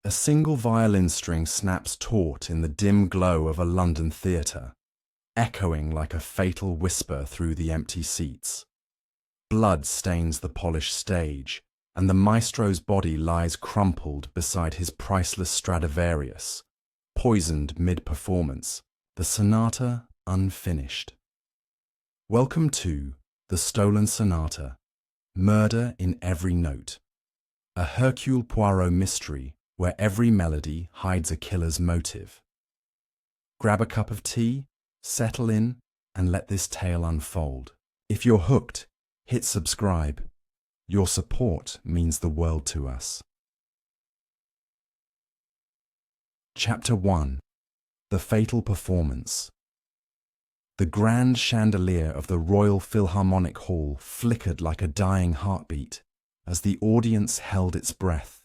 A single violin string snaps taut in the dim glow of a London theatre, echoing like a fatal whisper through the empty seats. Blood stains the polished stage, and the maestro's body lies crumpled beside his priceless Stradivarius, poisoned mid-performance, the sonata unfinished. Welcome to The Stolen Sonata, Murder in Every Note, a Hercule Poirot mystery where every melody hides a killer's motive. Grab a cup of tea, settle in, and let this tale unfold. If you're hooked, hit subscribe. Your support means the world to us. Chapter 1. The Fatal Performance. The grand chandelier of the Royal Philharmonic Hall flickered like a dying heartbeat as the audience held its breath,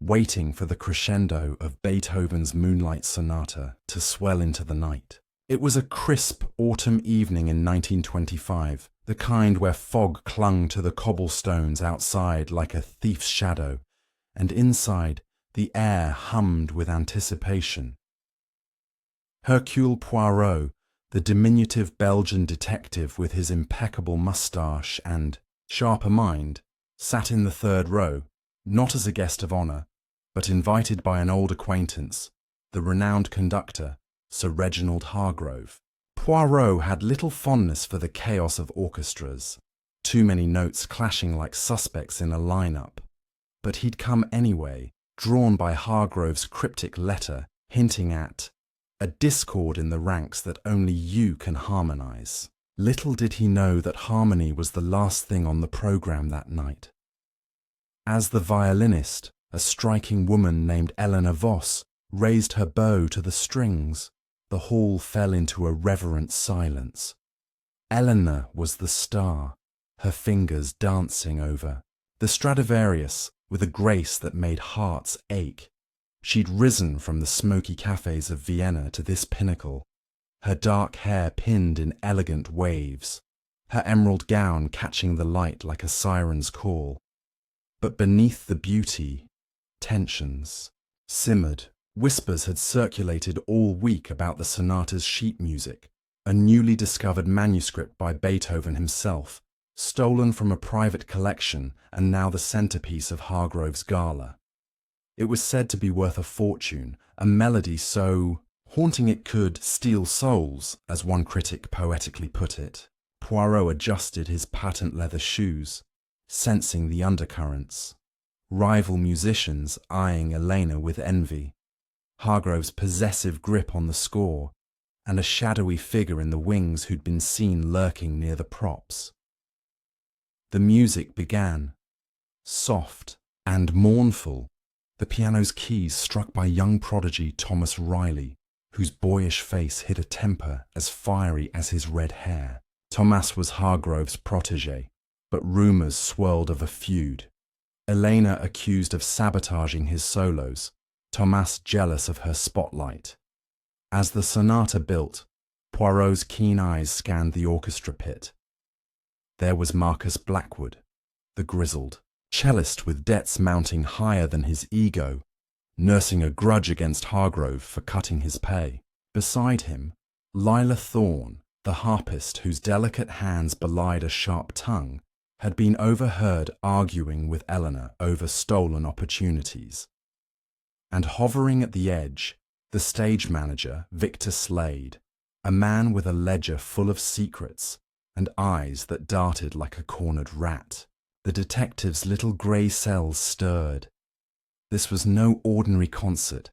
waiting for the crescendo of Beethoven's Moonlight Sonata to swell into the night. It was a crisp autumn evening in 1925, the kind where fog clung to the cobblestones outside like a thief's shadow, and inside the air hummed with anticipation. Hercule Poirot, the diminutive Belgian detective with his impeccable moustache and sharper mind, sat in the third row, not as a guest of honour, but invited by an old acquaintance, the renowned conductor, Sir Reginald Hargrove. Poirot had little fondness for the chaos of orchestras, too many notes clashing like suspects in a lineup, but he'd come anyway, drawn by Hargrove's cryptic letter hinting at a discord in the ranks that only you can harmonise. Little did he know that harmony was the last thing on the programme that night. As the violinist, a striking woman named Eleanor Voss, raised her bow to the strings, the hall fell into a reverent silence. Eleanor was the star, her fingers dancing over the Stradivarius with a grace that made hearts ache. She'd risen from the smoky cafes of Vienna to this pinnacle, her dark hair pinned in elegant waves, her emerald gown catching the light like a siren's call. But beneath the beauty, tensions simmered. Whispers had circulated all week about the sonata's sheet music, a newly discovered manuscript by Beethoven himself, stolen from a private collection and now the centerpiece of Hargrove's gala. It was said to be worth a fortune, a melody so haunting it could steal souls, as one critic poetically put it. Poirot adjusted his patent leather shoes, sensing the undercurrents. Rival musicians eyeing Elena with envy, Hargrove's possessive grip on the score, and a shadowy figure in the wings who'd been seen lurking near the props. The music began, soft and mournful, the piano's keys struck by young prodigy Thomas Riley, whose boyish face hid a temper as fiery as his red hair. Thomas was Hargrove's protégé, but rumours swirled of a feud. Elena accused of sabotaging his solos, Thomas jealous of her spotlight. As the sonata built, Poirot's keen eyes scanned the orchestra pit. There was Marcus Blackwood, the grizzled cellist with debts mounting higher than his ego, nursing a grudge against Hargrove for cutting his pay. Beside him, Lila Thorne, the harpist whose delicate hands belied a sharp tongue, had been overheard arguing with Eleanor over stolen opportunities. And hovering at the edge, the stage manager, Victor Slade, a man with a ledger full of secrets and eyes that darted like a cornered rat. The detective's little grey cells stirred. This was no ordinary concert.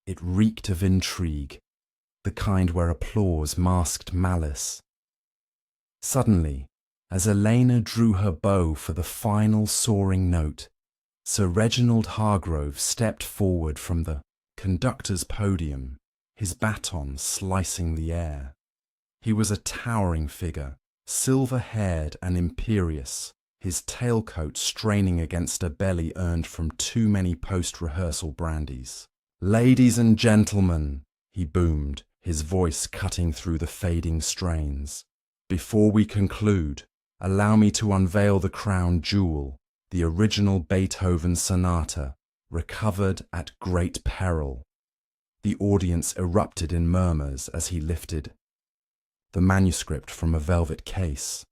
It reeked of intrigue, the kind where applause masked malice. Suddenly, as Elena drew her bow for the final soaring note, Sir Reginald Hargrove stepped forward from the conductor's podium, his baton slicing the air. He was a towering figure, silver-haired and imperious, his tailcoat straining against a belly earned from too many post-rehearsal brandies. "Ladies and gentlemen," he boomed, his voice cutting through the fading strains, "before we conclude, allow me to unveil the crown jewel, the original Beethoven Sonata, recovered at great peril. The audience erupted in murmurs as he lifted the manuscript from a velvet case,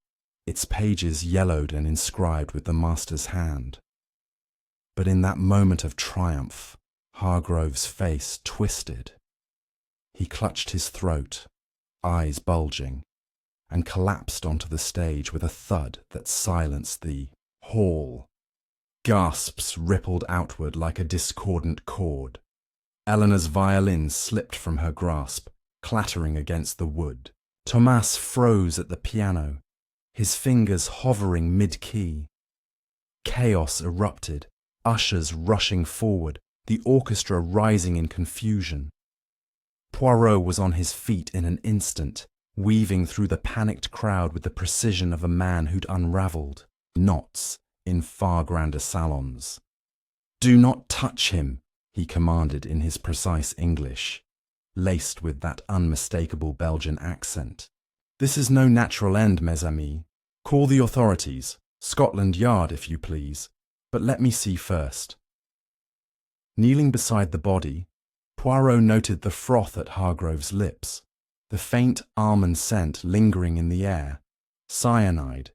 its pages yellowed and inscribed with the master's hand. But in that moment of triumph, Hargrove's face twisted. He clutched his throat, eyes bulging, and collapsed onto the stage with a thud that silenced the hall. Gasps rippled outward like a discordant chord. Eleanor's violin slipped from her grasp, clattering against the wood. Thomas froze at the piano, his fingers hovering mid-key. Chaos erupted, ushers rushing forward, the orchestra rising in confusion. Poirot was on his feet in an instant, weaving through the panicked crowd with the precision of a man who'd unravelled knots in far grander salons. "Do not touch him," he commanded in his precise English, laced with that unmistakable Belgian accent. "This is no natural end, mes amis. Call the authorities, Scotland Yard if you please, but let me see first." Kneeling beside the body, Poirot noted the froth at Hargrove's lips, the faint almond scent lingering in the air, cyanide,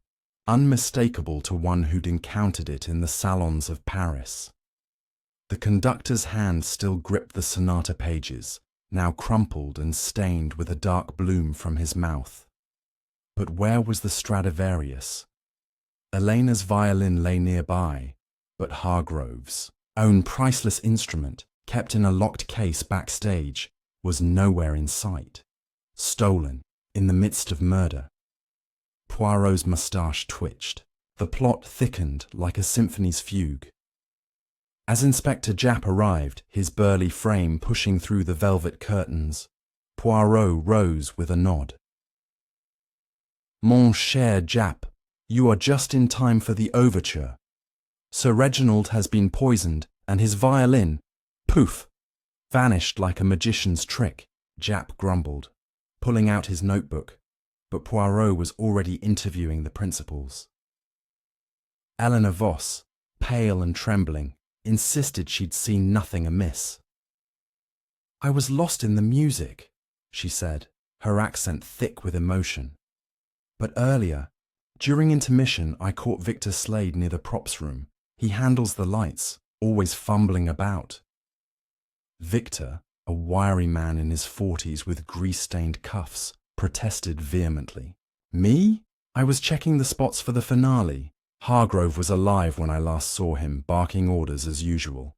unmistakable to one who'd encountered it in the salons of Paris. The conductor's hand still gripped the sonata pages, now crumpled and stained with a dark bloom from his mouth. But where was the Stradivarius? Elena's violin lay nearby, but Hargrove's own priceless instrument, kept in a locked case backstage, was nowhere in sight. Stolen, in the midst of murder. Poirot's moustache twitched. The plot thickened like a symphony's fugue. As Inspector Japp arrived, his burly frame pushing through the velvet curtains, Poirot rose with a nod. "Mon cher Japp, you are just in time for the overture. Sir Reginald has been poisoned, and his violin, poof, vanished like a magician's trick," Japp grumbled, pulling out his notebook, but Poirot was already interviewing the principals. Eleanor Voss, pale and trembling, insisted she'd seen nothing amiss. "I was lost in the music," she said, her accent thick with emotion. "But earlier, during intermission, I caught Victor Slade near the props room. He handles the lights, always fumbling about." Victor, a wiry man in his 40s with grease-stained cuffs, protested vehemently. "Me? I was checking the spots for the finale. Hargrove was alive when I last saw him, barking orders as usual."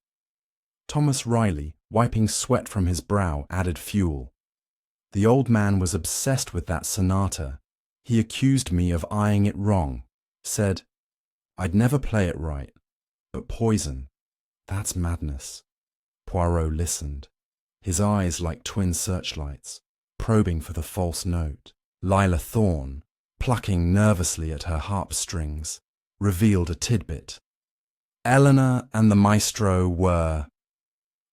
Thomas Riley, wiping sweat from his brow, added fuel. "The old man was obsessed with that sonata. He accused me of eyeing it wrong. Said I'd never play it right. But poison, that's madness." Poirot listened, his eyes like twin searchlights, probing for the false note. Lila Thorne, plucking nervously at her harp strings, revealed a tidbit. Eleanor and the maestro were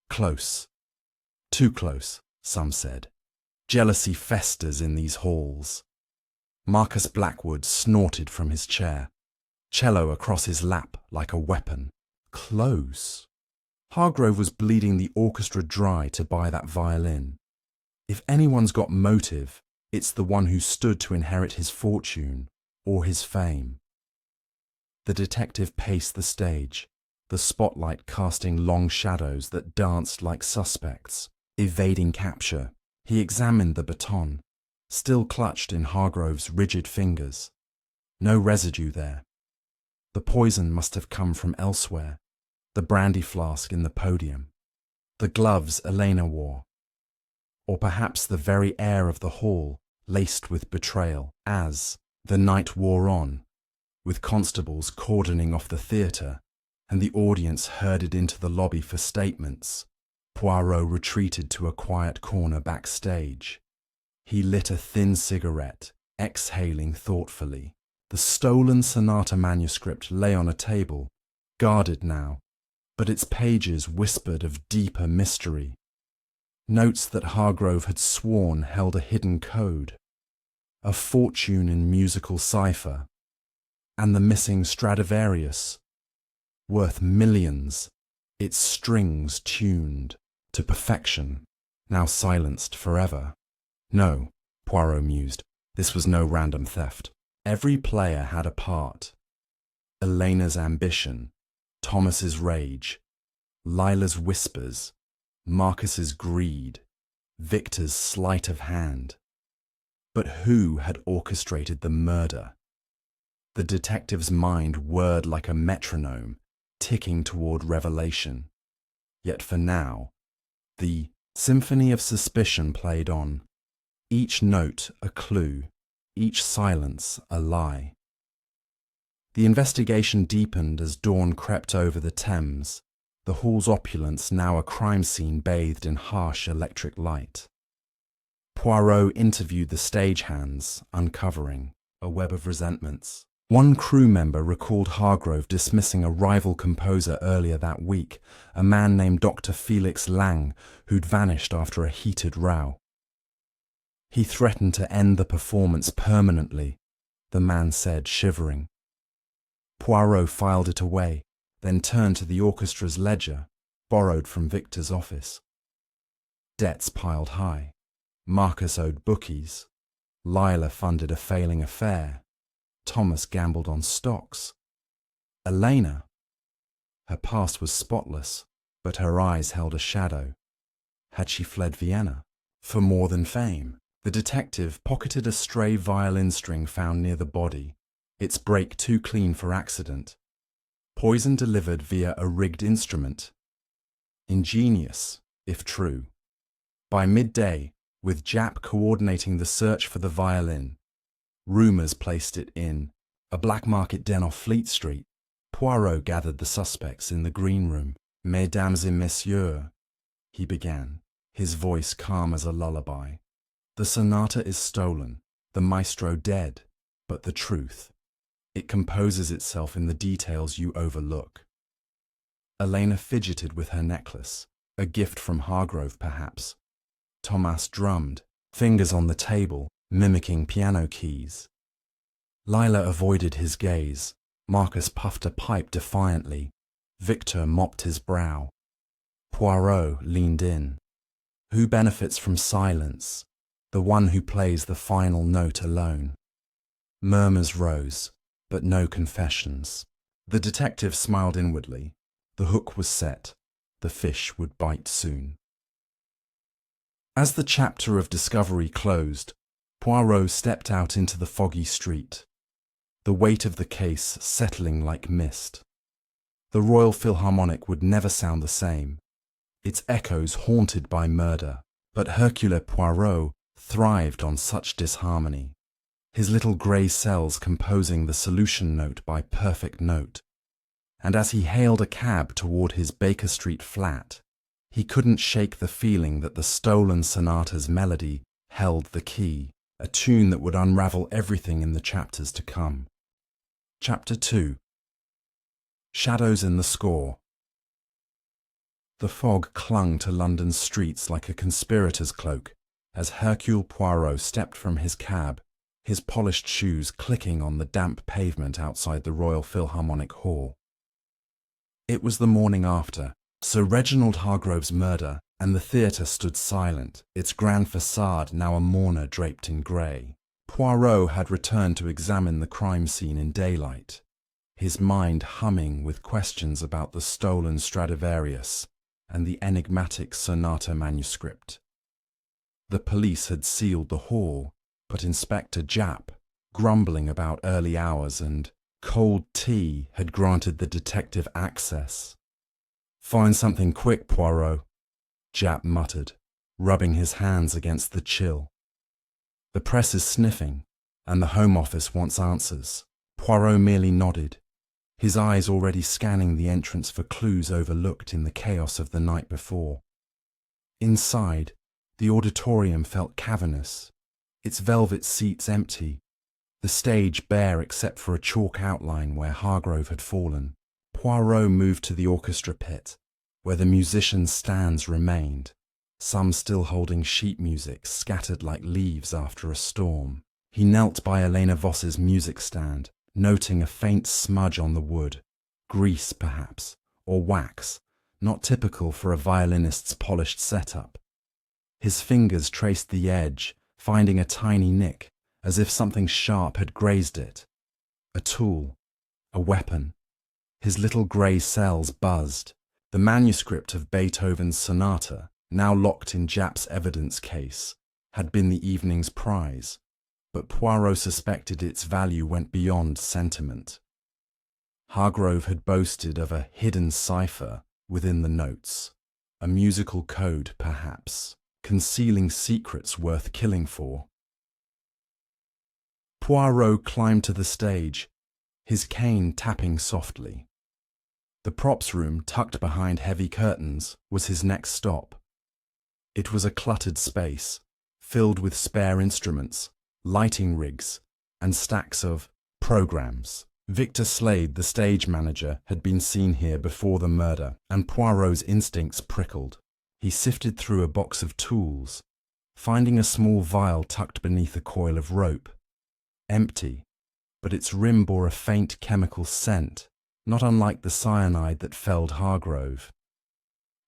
close. Too close, some said. Jealousy festers in these halls. Marcus Blackwood snorted from his chair, cello across his lap like a weapon. Close? Hargrove was bleeding the orchestra dry to buy that violin. If anyone's got motive, it's the one who stood to inherit his fortune or his fame. The detective paced the stage, the spotlight casting long shadows that danced like suspects, evading capture. He examined the baton, still clutched in Hargrove's rigid fingers. No residue there. The poison must have come from elsewhere. The brandy flask in the podium, the gloves Elena wore, or perhaps the very air of the hall laced with betrayal as the night wore on, with constables cordoning off the theatre and the audience herded into the lobby for statements. Poirot retreated to a quiet corner backstage. He lit a thin cigarette, exhaling thoughtfully. The stolen sonata manuscript lay on a table, guarded now, but its pages whispered of deeper mystery. Notes that Hargrove had sworn held a hidden code, a fortune in musical cipher, and the missing Stradivarius, worth millions its strings tuned to perfection, now silenced forever. No, Poirot mused, this was no random theft. Every player had a part. Elena's ambition, Thomas's rage, Lila's whispers, Marcus's greed, Victor's sleight of hand. But who had orchestrated the murder? The detective's mind whirred like a metronome, ticking toward revelation. Yet for now, the symphony of suspicion played on, each note a clue, each silence a lie. The investigation deepened as dawn crept over the Thames, the hall's opulence now a crime scene bathed in harsh electric light. Poirot interviewed the stagehands, uncovering a web of resentments. One crew member recalled Hargrove dismissing a rival composer earlier that week, a man named Dr. Felix Lang, who'd vanished after a heated row. He threatened to end the performance permanently, the man said, shivering. Poirot filed it away, then turned to the orchestra's ledger, borrowed from Victor's office. Debts piled high. Marcus owed bookies. Lila funded a failing affair. Thomas gambled on stocks. Elena. Her past was spotless, but her eyes held a shadow. Had she fled Vienna? For more than fame. The detective pocketed a stray violin string found near the body, its break too clean for accident. Poison delivered via a rigged instrument. Ingenious, if true. By midday, with Japp coordinating the search for the violin, rumours placed it in a black market den off Fleet Street. Poirot gathered the suspects in the green room. Mesdames et messieurs, he began, his voice calm as a lullaby. The sonata is stolen, the maestro dead, but the truth, it composes itself in the details you overlook. Elena fidgeted with her necklace, a gift from Hargrove perhaps. Thomas drummed, fingers on the table, mimicking piano keys. Lila avoided his gaze. Marcus puffed a pipe defiantly. Victor mopped his brow. Poirot leaned in. Who benefits from silence? The one who plays the final note alone. Murmurs rose, but no confessions. The detective smiled inwardly. The hook was set. The fish would bite soon. As the chapter of discovery closed, Poirot stepped out into the foggy street, the weight of the case settling like mist. The Royal Philharmonic would never sound the same, its echoes haunted by murder, but Hercule Poirot thrived on such disharmony, his little grey cells composing the solution note by perfect note. And as he hailed a cab toward his Baker Street flat, he couldn't shake the feeling that the stolen sonata's melody held the key, a tune that would unravel everything in the chapters to come. Chapter 2. Shadows in the Score. The fog clung to London's streets like a conspirator's cloak as Hercule Poirot stepped from his cab, his polished shoes clicking on the damp pavement outside the Royal Philharmonic Hall. It was the morning after Sir Reginald Hargrove's murder, and the theatre stood silent, its grand facade now a mourner draped in grey. Poirot had returned to examine the crime scene in daylight, his mind humming with questions about the stolen Stradivarius and the enigmatic Sonata manuscript. The police had sealed the hall, but Inspector Japp, grumbling about early hours and cold tea, had granted the detective access. "Find something quick, Poirot," Japp muttered, rubbing his hands against the chill. "The press is sniffing, and the Home Office wants answers." Poirot merely nodded, his eyes already scanning the entrance for clues overlooked in the chaos of the night before. Inside, the auditorium felt cavernous, its velvet seats empty, the stage bare except for a chalk outline where Hargrove had fallen. Poirot moved to the orchestra pit, where the musicians' stands remained, some still holding sheet music scattered like leaves after a storm. He knelt by Elena Voss's music stand, noting a faint smudge on the wood, grease perhaps, or wax, not typical for a violinist's polished setup. His fingers traced the edge, finding a tiny nick, as if something sharp had grazed it. A tool, a weapon. His little grey cells buzzed. The manuscript of Beethoven's Sonata, now locked in Japp's evidence case, had been the evening's prize, but Poirot suspected its value went beyond sentiment. Hargrove had boasted of a hidden cipher within the notes, a musical code perhaps, concealing secrets worth killing for. Poirot climbed to the stage, his cane tapping softly. The props room, tucked behind heavy curtains, was his next stop. It was a cluttered space, filled with spare instruments, lighting rigs, and stacks of programs. Victor Slade, the stage manager, had been seen here before the murder, and Poirot's instincts prickled. He sifted through a box of tools, finding a small vial tucked beneath a coil of rope. Empty, but its rim bore a faint chemical scent, not unlike the cyanide that felled Hargrove.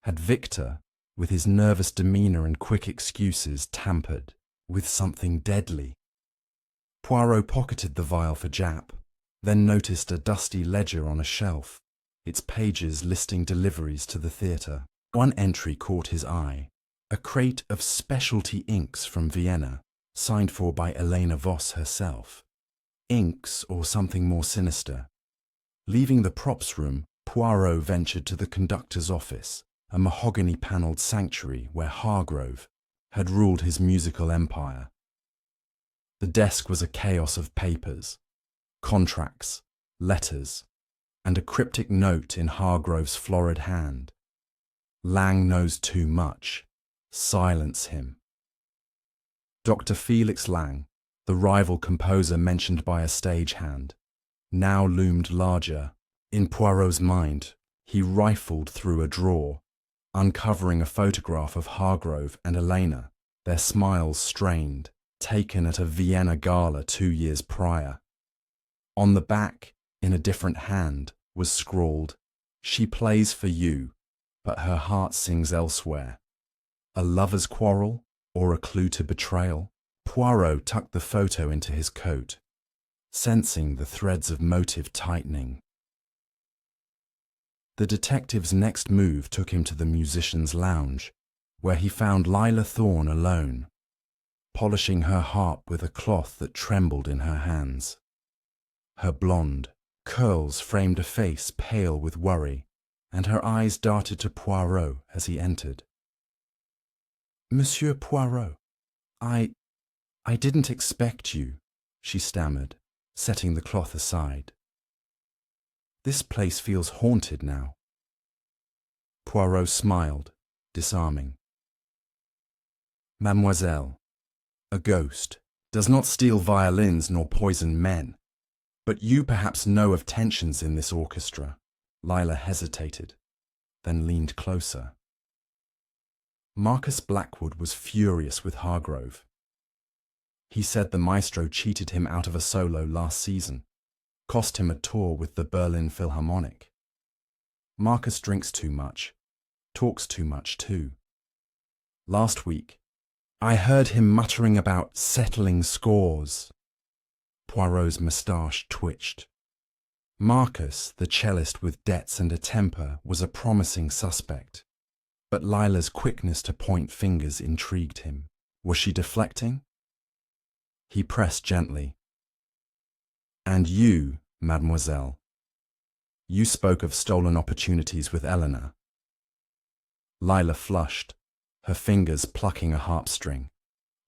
Had Victor, with his nervous demeanour and quick excuses, tampered with something deadly? Poirot pocketed the vial for Japp, then noticed a dusty ledger on a shelf, its pages listing deliveries to the theatre. One entry caught his eye, a crate of specialty inks from Vienna, signed for by Elena Voss herself. Inks or something more sinister. Leaving the props room, Poirot ventured to the conductor's office, a mahogany-panelled sanctuary where Hargrove had ruled his musical empire. The desk was a chaos of papers, contracts, letters, and a cryptic note in Hargrove's florid hand. Lang knows too much. Silence him. Dr. Felix Lang, the rival composer mentioned by a stagehand, now loomed larger. In Poirot's mind, he rifled through a drawer, uncovering a photograph of Hargrove and Elena, their smiles strained, taken at a Vienna gala 2 years prior. On the back, in a different hand, was scrawled, "She plays for you, but her heart sings elsewhere." A lover's quarrel, or a clue to betrayal? Poirot tucked the photo into his coat, sensing the threads of motive tightening. The detective's next move took him to the musician's lounge, where he found Lila Thorne alone, polishing her harp with a cloth that trembled in her hands. Her blonde curls framed a face pale with worry, and her eyes darted to Poirot as he entered. "Monsieur Poirot, I didn't expect you," she stammered, setting the cloth aside. "This place feels haunted now." Poirot smiled, disarming. "Mademoiselle, a ghost does not steal violins nor poison men. But you perhaps know of tensions in this orchestra." Lila hesitated, then leaned closer. Marcus Blackwood was furious with Hargrove. He said the maestro cheated him out of a solo last season, cost him a tour with the Berlin Philharmonic. Marcus drinks too much, talks too much too. Last week, I heard him muttering about settling scores. Poirot's moustache twitched. Marcus, the cellist with debts and a temper, was a promising suspect, but Lila's quickness to point fingers intrigued him. Was she deflecting? He pressed gently. "And you, mademoiselle, you spoke of stolen opportunities with Eleanor." Lila flushed, her fingers plucking a harp string,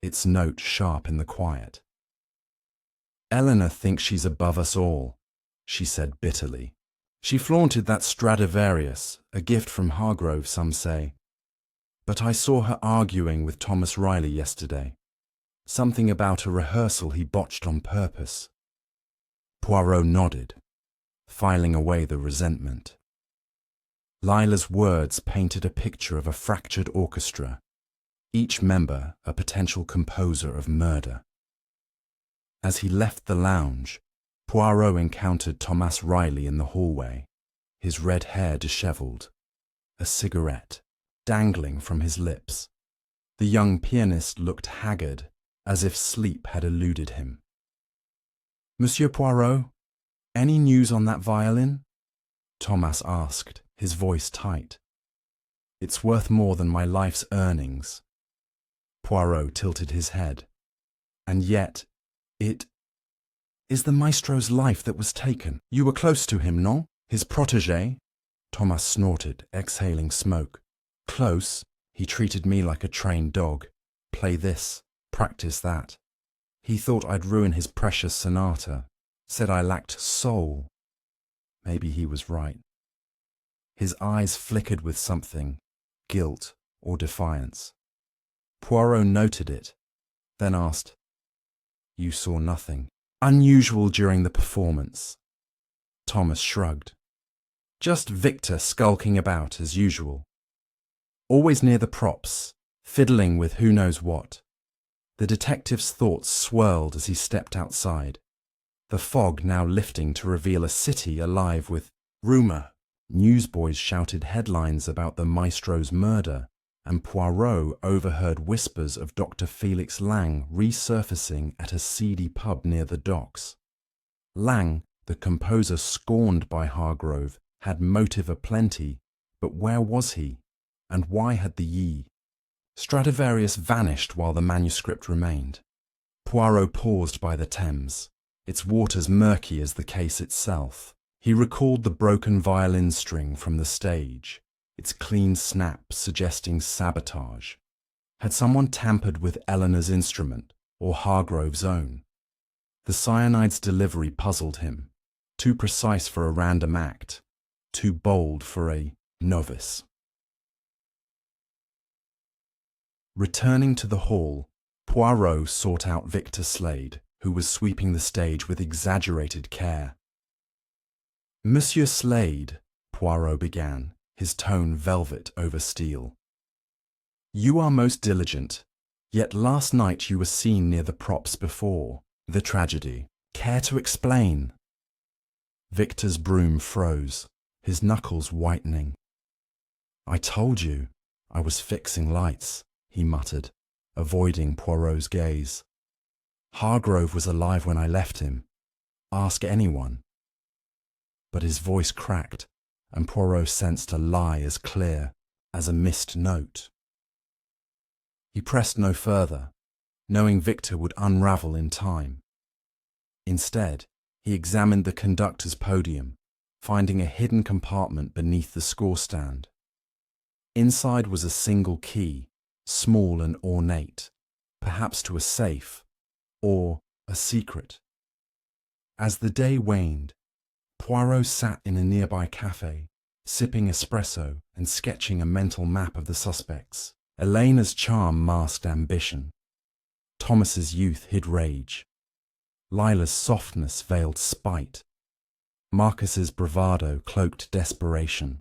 its note sharp in the quiet. "Eleanor thinks she's above us all," she said bitterly. "She flaunted that Stradivarius, a gift from Hargrove, some say. But I saw her arguing with Thomas Riley yesterday. Something about a rehearsal he botched on purpose." Poirot nodded, filing away the resentment. Lila's words painted a picture of a fractured orchestra, each member a potential composer of murder. As he left the lounge, Poirot encountered Thomas Riley in the hallway, his red hair dishevelled, a cigarette, dangling from his lips. The young pianist looked haggard, as if sleep had eluded him. "Monsieur Poirot, any news on that violin?" Thomas asked, his voice tight. "It's worth more than my life's earnings." Poirot tilted his head. "And yet, it is the maestro's life that was taken. You were close to him, non? His protégé?" Thomas snorted, exhaling smoke. "Close? He treated me like a trained dog. Play this, practice that. He thought I'd ruin his precious sonata. Said I lacked soul." Maybe he was right. His eyes flickered with something, guilt or defiance. Poirot noted it, then asked, "You saw nothing unusual during the performance?" Thomas shrugged. "Just Victor skulking about as usual. Always near the props, fiddling with who knows what." The detective's thoughts swirled as he stepped outside, the fog now lifting to reveal a city alive with rumour. Newsboys shouted headlines about the maestro's murder, and Poirot overheard whispers of Dr. Felix Lang resurfacing at a seedy pub near the docks. Lang, the composer scorned by Hargrove, had motive aplenty, but where was he? And why had the ye? Stradivarius vanished while the manuscript remained. Poirot paused by the Thames, its waters murky as the case itself. He recalled the broken violin string from the stage, its clean snap suggesting sabotage. Had someone tampered with Eleanor's instrument, or Hargrove's own? The cyanide's delivery puzzled him, too precise for a random act, too bold for a novice. Returning to the hall, Poirot sought out Victor Slade, who was sweeping the stage with exaggerated care. "Monsieur Slade," Poirot began, his tone velvet over steel. "You are most diligent, yet last night you were seen near the props before the tragedy. Care to explain?" Victor's broom froze, his knuckles whitening. "I told you, I was fixing lights," he muttered, avoiding Poirot's gaze. "Hargrove was alive when I left him. Ask anyone." But his voice cracked, and Poirot sensed a lie as clear as a missed note. He pressed no further, knowing Victor would unravel in time. Instead, he examined the conductor's podium, finding a hidden compartment beneath the score stand. Inside was a single key, small and ornate, perhaps to a safe, or a secret. As the day waned, Poirot sat in a nearby cafe, sipping espresso and sketching a mental map of the suspects. Elena's charm masked ambition. Thomas's youth hid rage. Lila's softness veiled spite. Marcus's bravado cloaked desperation.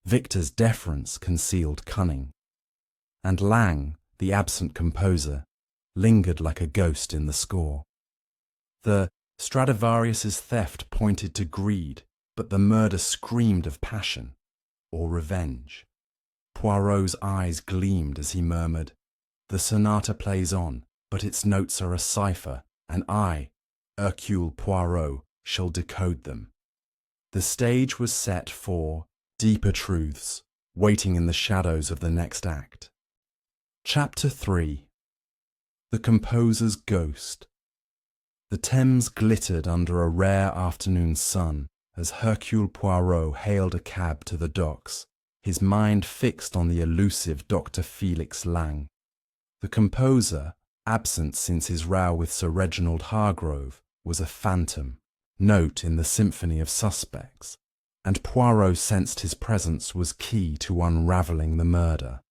Victor's deference concealed cunning. And Lang, the absent composer, lingered like a ghost in the score. The Stradivarius's theft pointed to greed, but the murder screamed of passion or revenge. Poirot's eyes gleamed as he murmured, "The sonata plays on, but its notes are a cipher, and I, Hercule Poirot, shall decode them." The stage was set for deeper truths, waiting in the shadows of the next act. Chapter 3. The Composer's Ghost. The Thames glittered under a rare afternoon sun as Hercule Poirot hailed a cab to the docks, his mind fixed on the elusive Dr. Felix Lang. The composer, absent since his row with Sir Reginald Hargrove, was a phantom, note in the symphony of suspects, and Poirot sensed his presence was key to unravelling the murder.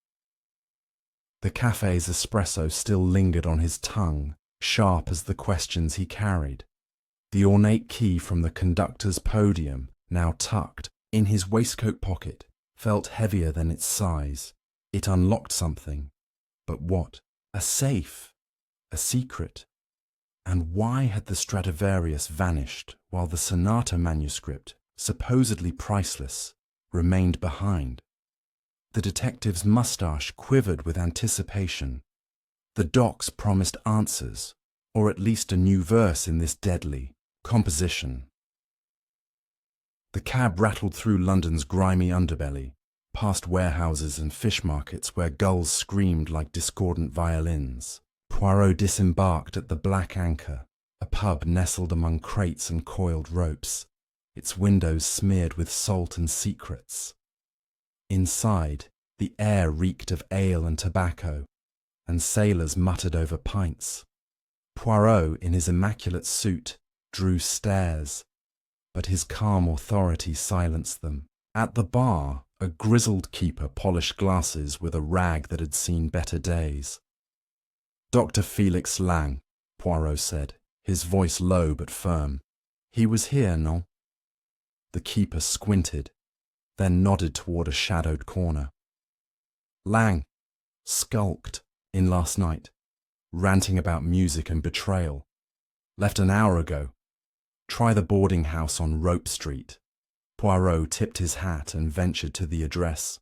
The cafe's espresso still lingered on his tongue, sharp as the questions he carried. The ornate key from the conductor's podium, now tucked in his waistcoat pocket, felt heavier than its size. It unlocked something. But what? A safe? A secret? And why had the Stradivarius vanished while the sonata manuscript, supposedly priceless, remained behind? The detective's mustache quivered with anticipation. The docs promised answers, or at least a new verse in this deadly composition. The cab rattled through London's grimy underbelly, past warehouses and fish markets where gulls screamed like discordant violins. Poirot disembarked at the Black Anchor, a pub nestled among crates and coiled ropes, its windows smeared with salt and secrets. Inside, the air reeked of ale and tobacco, and sailors muttered over pints. Poirot, in his immaculate suit, drew stares, but his calm authority silenced them. At the bar, a grizzled keeper polished glasses with a rag that had seen better days. "Dr. Felix Lang," Poirot said, his voice low but firm. "He was here, non?" The keeper squinted, then nodded toward a shadowed corner. "Lang skulked in last night, ranting about music and betrayal. Left an hour ago. Try the boarding house on Rope Street." Poirot tipped his hat and ventured to the address.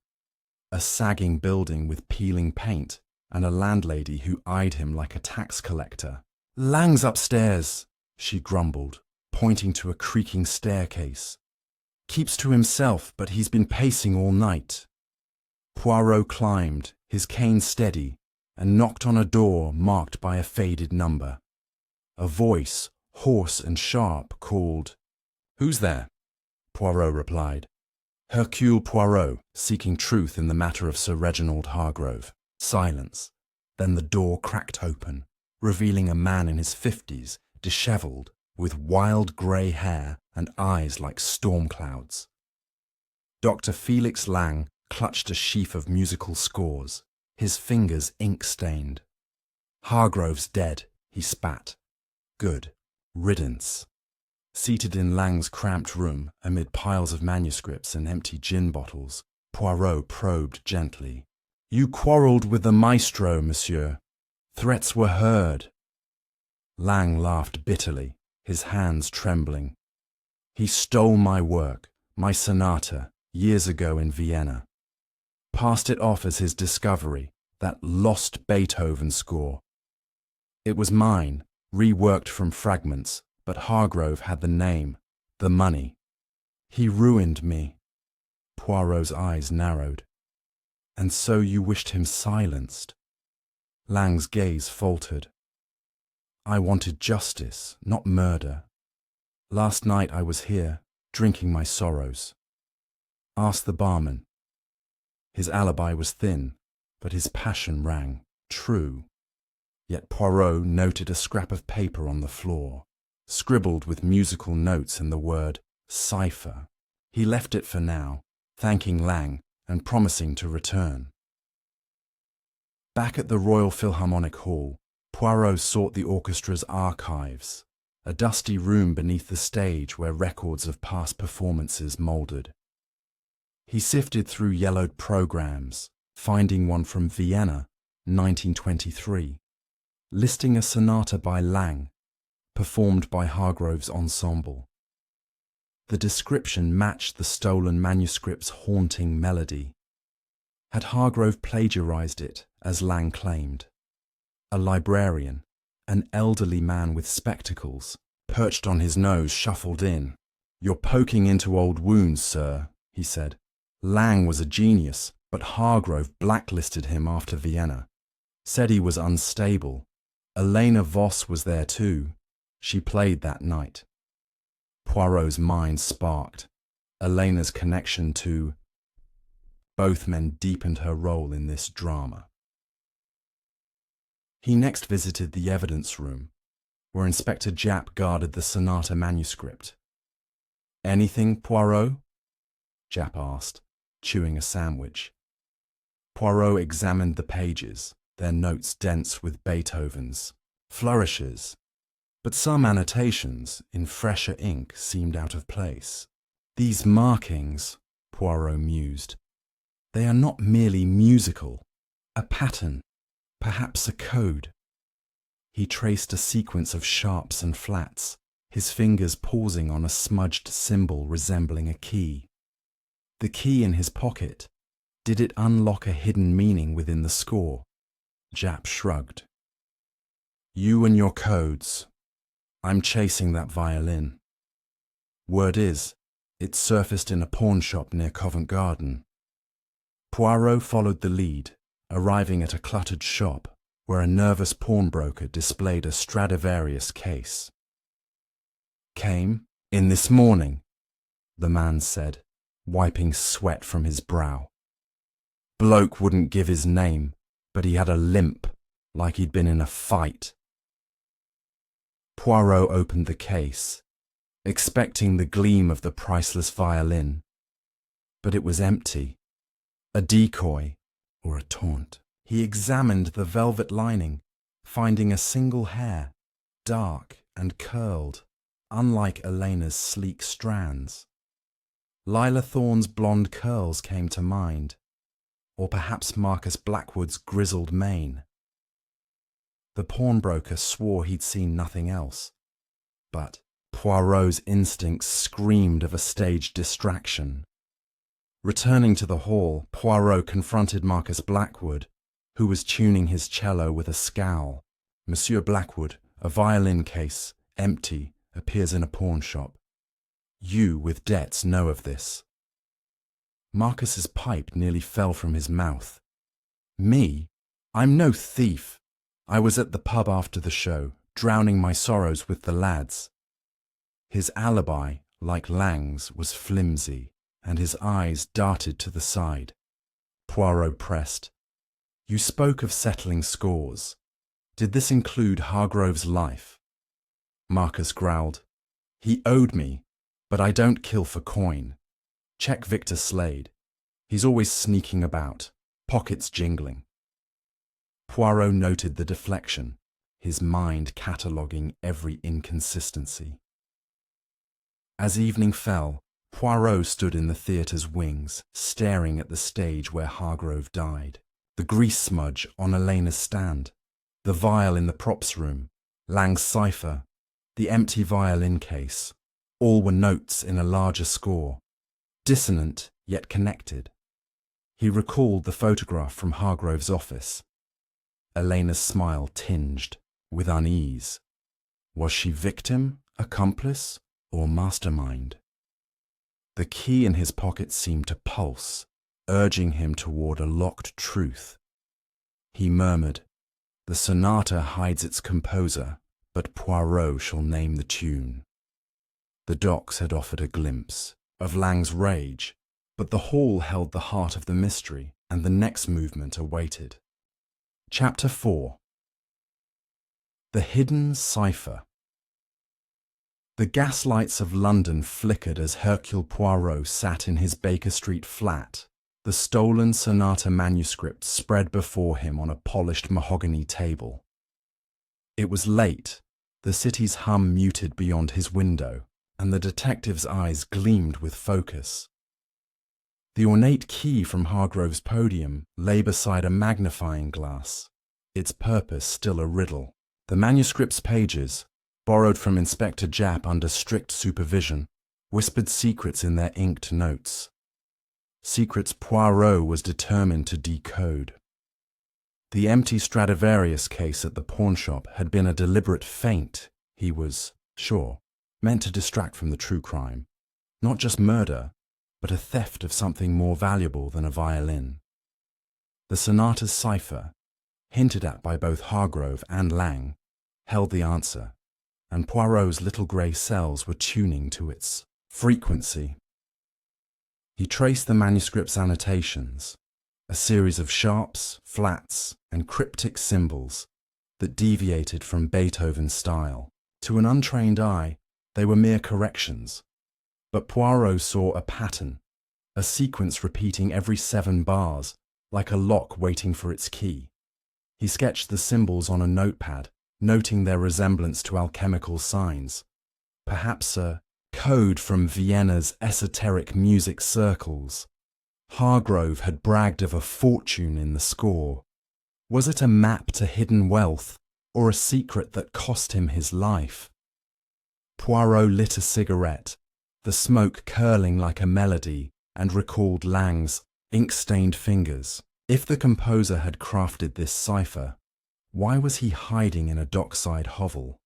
A sagging building with peeling paint and a landlady who eyed him like a tax collector. "Lang's upstairs," she grumbled, pointing to a creaking staircase. "Keeps to himself, but he's been pacing all night." Poirot climbed, his cane steady, and knocked on a door marked by a faded number. A voice, hoarse and sharp, called, "Who's there?" Poirot replied, "Hercule Poirot, seeking truth in the matter of Sir Reginald Hargrove." Silence. Then the door cracked open, revealing a man in his 50s, dishevelled, with wild grey hair and eyes like storm clouds. Dr. Felix Lang clutched a sheaf of musical scores, his fingers ink-stained. "Hargrove's dead," he spat. "Good riddance." Seated in Lang's cramped room, amid piles of manuscripts and empty gin bottles, Poirot probed gently. "You quarrelled with the maestro, monsieur. Threats were heard." Lang laughed bitterly, his hands trembling. "He stole my work, my sonata, years ago in Vienna. Passed it off as his discovery, that lost Beethoven score. It was mine, reworked from fragments, but Hargrove had the name, the money. He ruined me." Poirot's eyes narrowed. "And so you wished him silenced?" Lang's gaze faltered. "I wanted justice, not murder. Last night I was here, drinking my sorrows. Ask the barman." His alibi was thin, but his passion rang true. Yet Poirot noted a scrap of paper on the floor, scribbled with musical notes and the word cipher. He left it for now, thanking Lang and promising to return. Back at the Royal Philharmonic Hall, Poirot sought the orchestra's archives, a dusty room beneath the stage where records of past performances mouldered. He sifted through yellowed programs, finding one from Vienna, 1923, listing a sonata by Lang, performed by Hargrove's ensemble. The description matched the stolen manuscript's haunting melody. Had Hargrove plagiarized it, as Lang claimed? A librarian, an elderly man with spectacles, perched on his nose, shuffled in. "You're poking into old wounds, sir," he said. "Lang was a genius, but Hargrove blacklisted him after Vienna. Said he was unstable. Elena Voss was there too. She played that night." Poirot's mind sparked. Elena's connection to... Both men deepened her role in this drama. He next visited the evidence room, where Inspector Japp guarded the sonata manuscript. "Anything, Poirot?" Japp asked, chewing a sandwich. Poirot examined the pages, their notes dense with Beethoven's flourishes, but some annotations in fresher ink seemed out of place. "These markings," Poirot mused, "they are not merely musical, a pattern, perhaps a code." He traced a sequence of sharps and flats, his fingers pausing on a smudged symbol resembling a key. The key in his pocket, Did it unlock a hidden meaning within the score? Japp shrugged. You and your codes. I'm chasing that violin. Word is, it surfaced in a pawn shop near Covent Garden. Poirot followed the lead, arriving at a cluttered shop where a nervous pawnbroker displayed a Stradivarius case. Came in this morning, the man said, wiping sweat from his brow. Bloke wouldn't give his name, but he had a limp, like he'd been in a fight. Poirot opened the case, expecting the gleam of the priceless violin. But it was empty, a decoy or a taunt. He examined the velvet lining, finding a single hair, dark and curled, unlike Elena's sleek strands. Lila Thorne's blonde curls came to mind, or perhaps Marcus Blackwood's grizzled mane. The pawnbroker swore he'd seen nothing else, but Poirot's instincts screamed of a staged distraction. Returning to the hall, Poirot confronted Marcus Blackwood, who was tuning his cello with a scowl. Monsieur Blackwood, a violin case, empty, appears in a pawn shop. You with debts know of this. Marcus's pipe nearly fell from his mouth. Me? I'm no thief. I was at the pub after the show, drowning my sorrows with the lads. His alibi, like Lang's, was flimsy, and his eyes darted to the side. Poirot pressed. You spoke of settling scores. Did this include Hargrove's life? Marcus growled. He owed me, but I don't kill for coin. Check Victor Slade. He's always sneaking about, pockets jingling. Poirot noted the deflection, his mind cataloguing every inconsistency. As evening fell, Poirot stood in the theatre's wings, staring at the stage where Hargrove died. The grease smudge on Elena's stand, the vial in the props room, Lang's cipher, the empty violin case, all were notes in a larger score, dissonant yet connected. He recalled the photograph from Hargrove's office. Elena's smile tinged with unease. Was she victim, accomplice, or mastermind? The key in his pocket seemed to pulse, urging him toward a locked truth. He murmured, The sonata hides its composer, but Poirot shall name the tune. The docks had offered a glimpse of Lang's rage, but the hall held the heart of the mystery, and the next movement awaited. Chapter 4. The Hidden Cipher. The gaslights of London flickered as Hercule Poirot sat in his Baker Street flat, the stolen Sonata manuscript spread before him on a polished mahogany table. It was late, the city's hum muted beyond his window, and the detective's eyes gleamed with focus. The ornate key from Hargrove's podium lay beside a magnifying glass, its purpose still a riddle. The manuscript's pages, borrowed from Inspector Japp under strict supervision, whispered secrets in their inked notes. Secrets Poirot was determined to decode. The empty Stradivarius case at the pawnshop had been a deliberate feint, he was sure, meant to distract from the true crime. Not just murder, but a theft of something more valuable than a violin. The Sonata's cipher, hinted at by both Hargrove and Lang, held the answer, and Poirot's little grey cells were tuning to its frequency. He traced the manuscript's annotations, a series of sharps, flats, and cryptic symbols that deviated from Beethoven's style. To an untrained eye, they were mere corrections, but Poirot saw a pattern, a sequence repeating every 7 bars, like a lock waiting for its key. He sketched the symbols on a notepad, noting their resemblance to alchemical signs, perhaps a code from Vienna's esoteric music circles. Hargrove had bragged of a fortune in the score. Was it a map to hidden wealth, or a secret that cost him his life? Poirot lit a cigarette, the smoke curling like a melody, and recalled Lang's ink-stained fingers. If the composer had crafted this cipher, why was he hiding in a dockside hovel?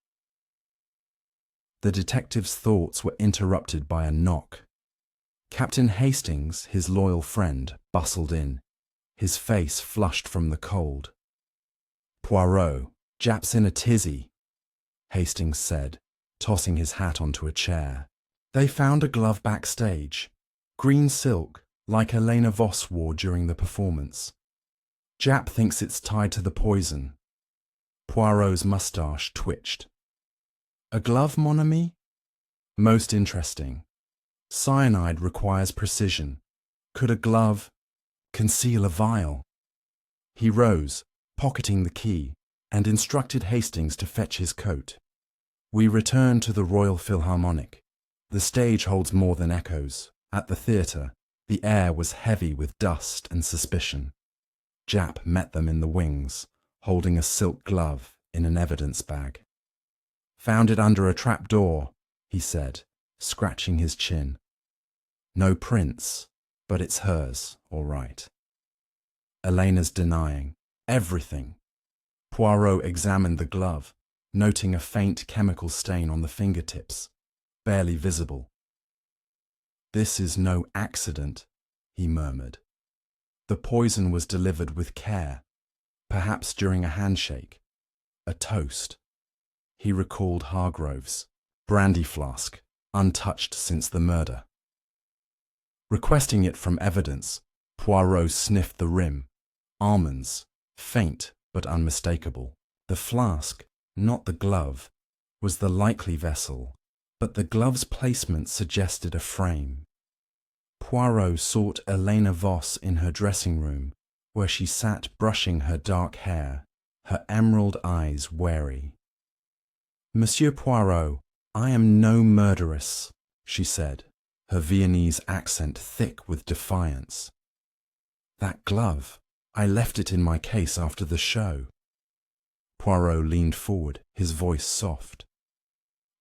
The detective's thoughts were interrupted by a knock. Captain Hastings, his loyal friend, bustled in, his face flushed from the cold. "Poirot, Jap's in a tizzy," Hastings said, tossing his hat onto a chair. They found a glove backstage, green silk, like Helena Voss wore during the performance. "Jap thinks it's tied to the poison." Poirot's moustache twitched. "A glove, mon ami? Most interesting. Cyanide requires precision. Could a glove conceal a vial?" He rose, pocketing the key, and instructed Hastings to fetch his coat. We returned to the Royal Philharmonic. The stage holds more than echoes. At the theatre, the air was heavy with dust and suspicion. Jap met them in the wings, holding a silk glove in an evidence bag. "Found it under a trapdoor," he said, scratching his chin. "No prints, but it's hers, all right." Elena's denying everything. Poirot examined the glove, noting a faint chemical stain on the fingertips, barely visible. "This is no accident," he murmured. "The poison was delivered with care, perhaps during a handshake, a toast." He recalled Hargrove's brandy flask, untouched since the murder. Requesting it from evidence, Poirot sniffed the rim. Almonds, faint but unmistakable. The flask, not the glove, was the likely vessel, but the glove's placement suggested a frame. Poirot sought Helena Voss in her dressing room, where she sat brushing her dark hair, her emerald eyes wary. "Monsieur Poirot, I am no murderess," she said, her Viennese accent thick with defiance. "That glove, I left it in my case after the show." Poirot leaned forward, his voice soft.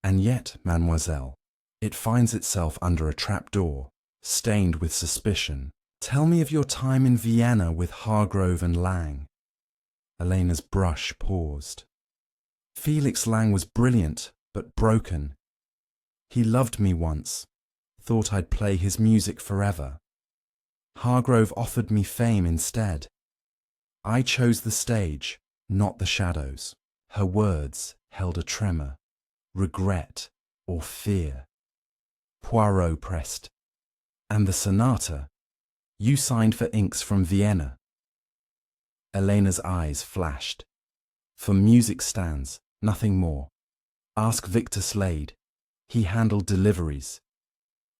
"And yet, mademoiselle, it finds itself under a trapdoor, stained with suspicion. Tell me of your time in Vienna with Hargrove and Lang." Elena's brush paused. "Felix Lang was brilliant, but broken. He loved me once, thought I'd play his music forever. Hargrove offered me fame instead. I chose the stage, not the shadows." Her words held a tremor, regret or fear. Poirot pressed. "And the sonata? You signed for inks from Vienna." Elena's eyes flashed. "For music stands, nothing more. Ask Victor Slade. He handled deliveries."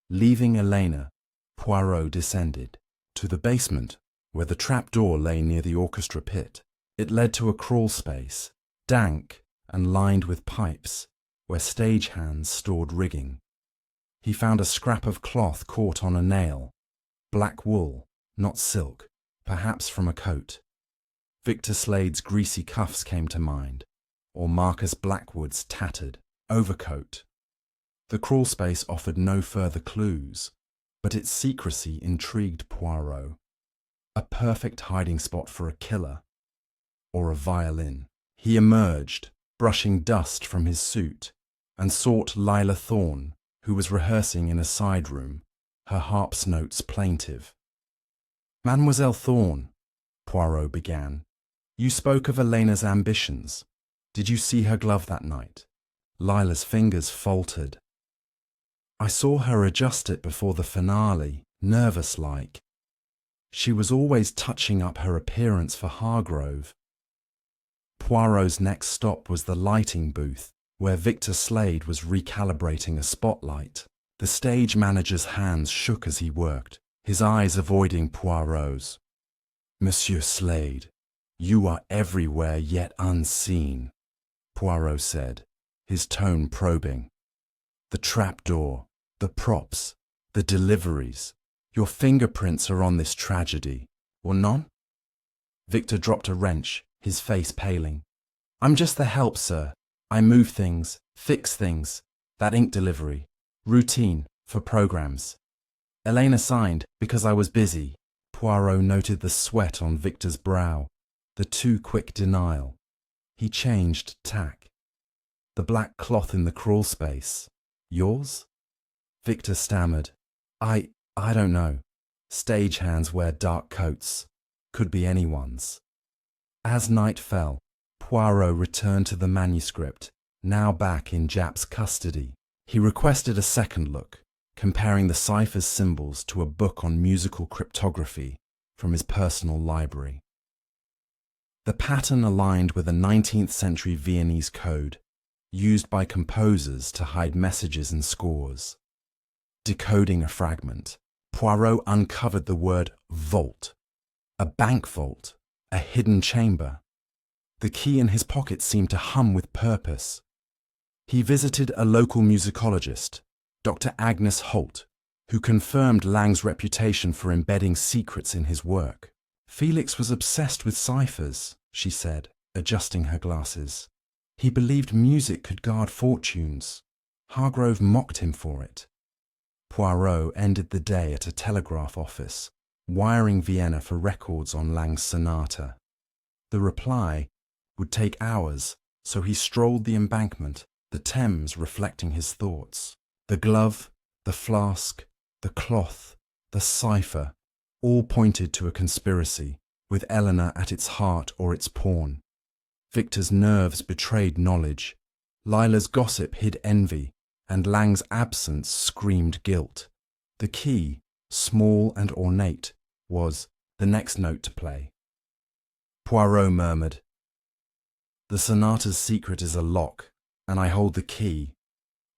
Leaving Elena, Poirot descended to the basement, where the trapdoor lay near the orchestra pit. It led to a crawl space, dank and lined with pipes, where stagehands stored rigging. He found a scrap of cloth caught on a nail, black wool, not silk, perhaps from a coat. Victor Slade's greasy cuffs came to mind, or Marcus Blackwood's tattered overcoat. The crawl space offered no further clues, but its secrecy intrigued Poirot. A perfect hiding spot for a killer, or a violin. He emerged, brushing dust from his suit, and sought Lila Thorne, who was rehearsing in a side room, her harp's notes plaintive. "Mademoiselle Thorne," Poirot began, "you spoke of Elena's ambitions. Did you see her glove that night?" Lila's fingers faltered. "I saw her adjust it before the finale, nervous-like. She was always touching up her appearance for Hargrove." Poirot's next stop was the lighting booth, where Victor Slade was recalibrating a spotlight. The stage manager's hands shook as he worked, his eyes avoiding Poirot's. "Monsieur Slade, you are everywhere yet unseen," Poirot said, his tone probing. "The trapdoor, the props, the deliveries. Your fingerprints are on this tragedy, or none?" Victor dropped a wrench, his face paling. "I'm just the help, sir. I move things, fix things. That ink delivery. Routine, for programs. Elena signed because I was busy." Poirot noted the sweat on Victor's brow, the too quick denial. He changed tack. The black cloth in the crawl space. Yours? Victor stammered. I don't know. Stagehands wear dark coats. Could be anyone's. As night fell, Poirot returned to the manuscript, now back in Japp's custody. He requested a second look, comparing the cipher's symbols to a book on musical cryptography from his personal library. The pattern aligned with a 19th century Viennese code, used by composers to hide messages and scores. Decoding a fragment, Poirot uncovered the word vault. A bank vault, a hidden chamber. The key in his pocket seemed to hum with purpose. He visited a local musicologist, Dr. Agnes Holt, who confirmed Lang's reputation for embedding secrets in his work. Felix was obsessed with ciphers, she said, adjusting her glasses. He believed music could guard fortunes. Hargrove mocked him for it. Poirot ended the day at a telegraph office, wiring Vienna for records on Lang's Sonata. The reply would take hours, so he strolled the embankment, the Thames reflecting his thoughts. The glove, the flask, the cloth, the cipher, all pointed to a conspiracy, with Eleanor at its heart or its pawn. Victor's nerves betrayed knowledge. Lila's gossip hid envy, and Lang's absence screamed guilt. The key, small and ornate, was the next note to play. Poirot murmured, "The sonata's secret is a lock, and I hold the key.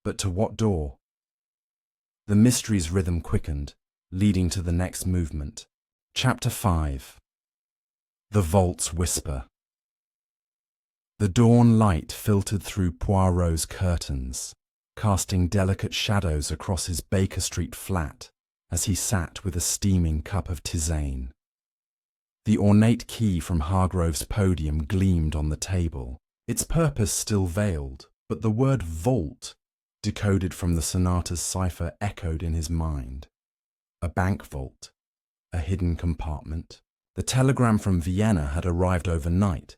But to what door?" The mystery's rhythm quickened, leading to the next movement. Chapter 5. The Vault's Whisper. The dawn light filtered through Poirot's curtains, casting delicate shadows across his Baker Street flat as he sat with a steaming cup of tisane. The ornate key from Hargrove's podium gleamed on the table, its purpose still veiled, but the word vault, decoded from the sonata's cipher, echoed in his mind. A bank vault, a hidden compartment. The telegram from Vienna had arrived overnight,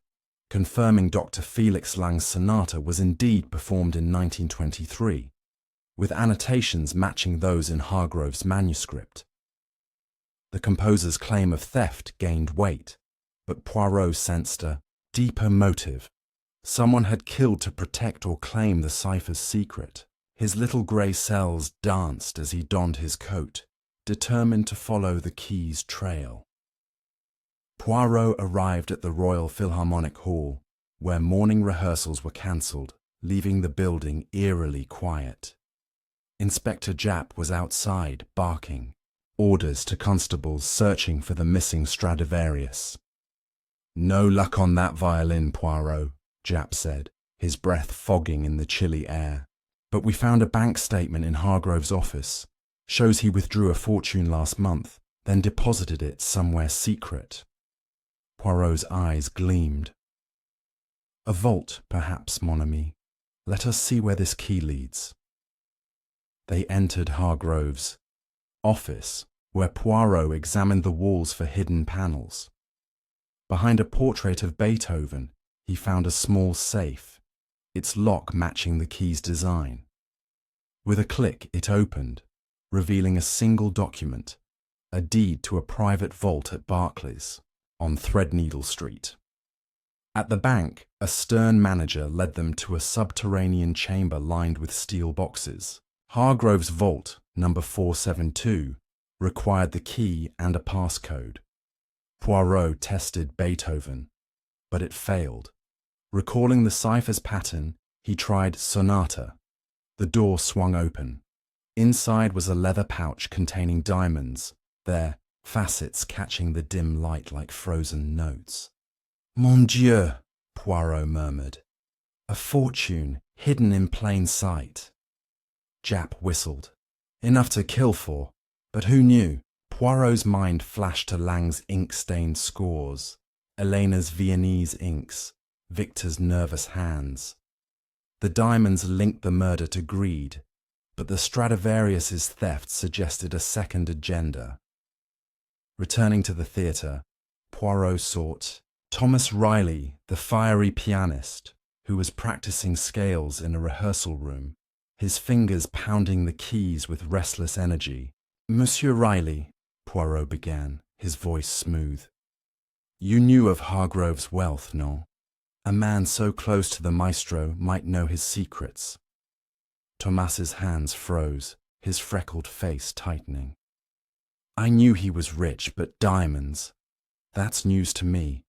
confirming Dr. Felix Lang's sonata was indeed performed in 1923, with annotations matching those in Hargrove's manuscript. The composer's claim of theft gained weight, but Poirot sensed a deeper motive. Someone had killed to protect or claim the cipher's secret. His little grey cells danced as he donned his coat, determined to follow the key's trail. Poirot arrived at the Royal Philharmonic Hall, where morning rehearsals were cancelled, leaving the building eerily quiet. Inspector Japp was outside, barking, orders to constables searching for the missing Stradivarius. "No luck on that violin, Poirot," Japp said, his breath fogging in the chilly air. "But we found a bank statement in Hargrove's office. Shows he withdrew a fortune last month, then deposited it somewhere secret." Poirot's eyes gleamed. "A vault, perhaps, mon ami. Let us see where this key leads." They entered Hargrove's office, where Poirot examined the walls for hidden panels. Behind a portrait of Beethoven, he found a small safe, its lock matching the key's design. With a click, it opened, revealing a single document, a deed to a private vault at Barclays, on Threadneedle Street. At the bank, a stern manager led them to a subterranean chamber lined with steel boxes. Hargrove's vault, number 472, required the key and a passcode. Poirot tested Beethoven, but it failed. Recalling the cipher's pattern, he tried Sonata. The door swung open. Inside was a leather pouch containing diamonds, their facets catching the dim light like frozen notes. "Mon Dieu," Poirot murmured. "A fortune hidden in plain sight." Japp whistled. "Enough to kill for, but who knew?" Poirot's mind flashed to Lang's ink-stained scores, Elena's Viennese inks, Victor's nervous hands. The diamonds linked the murder to greed, but the Stradivarius's theft suggested a second agenda. Returning to the theatre, Poirot sought Thomas Riley, the fiery pianist, who was practicing scales in a rehearsal room, his fingers pounding the keys with restless energy. "Monsieur Riley," Poirot began, his voice smooth. "You knew of Hargrove's wealth, no? A man so close to the maestro might know his secrets." Thomas's hands froze, his freckled face tightening. "I knew he was rich, but diamonds, that's news to me.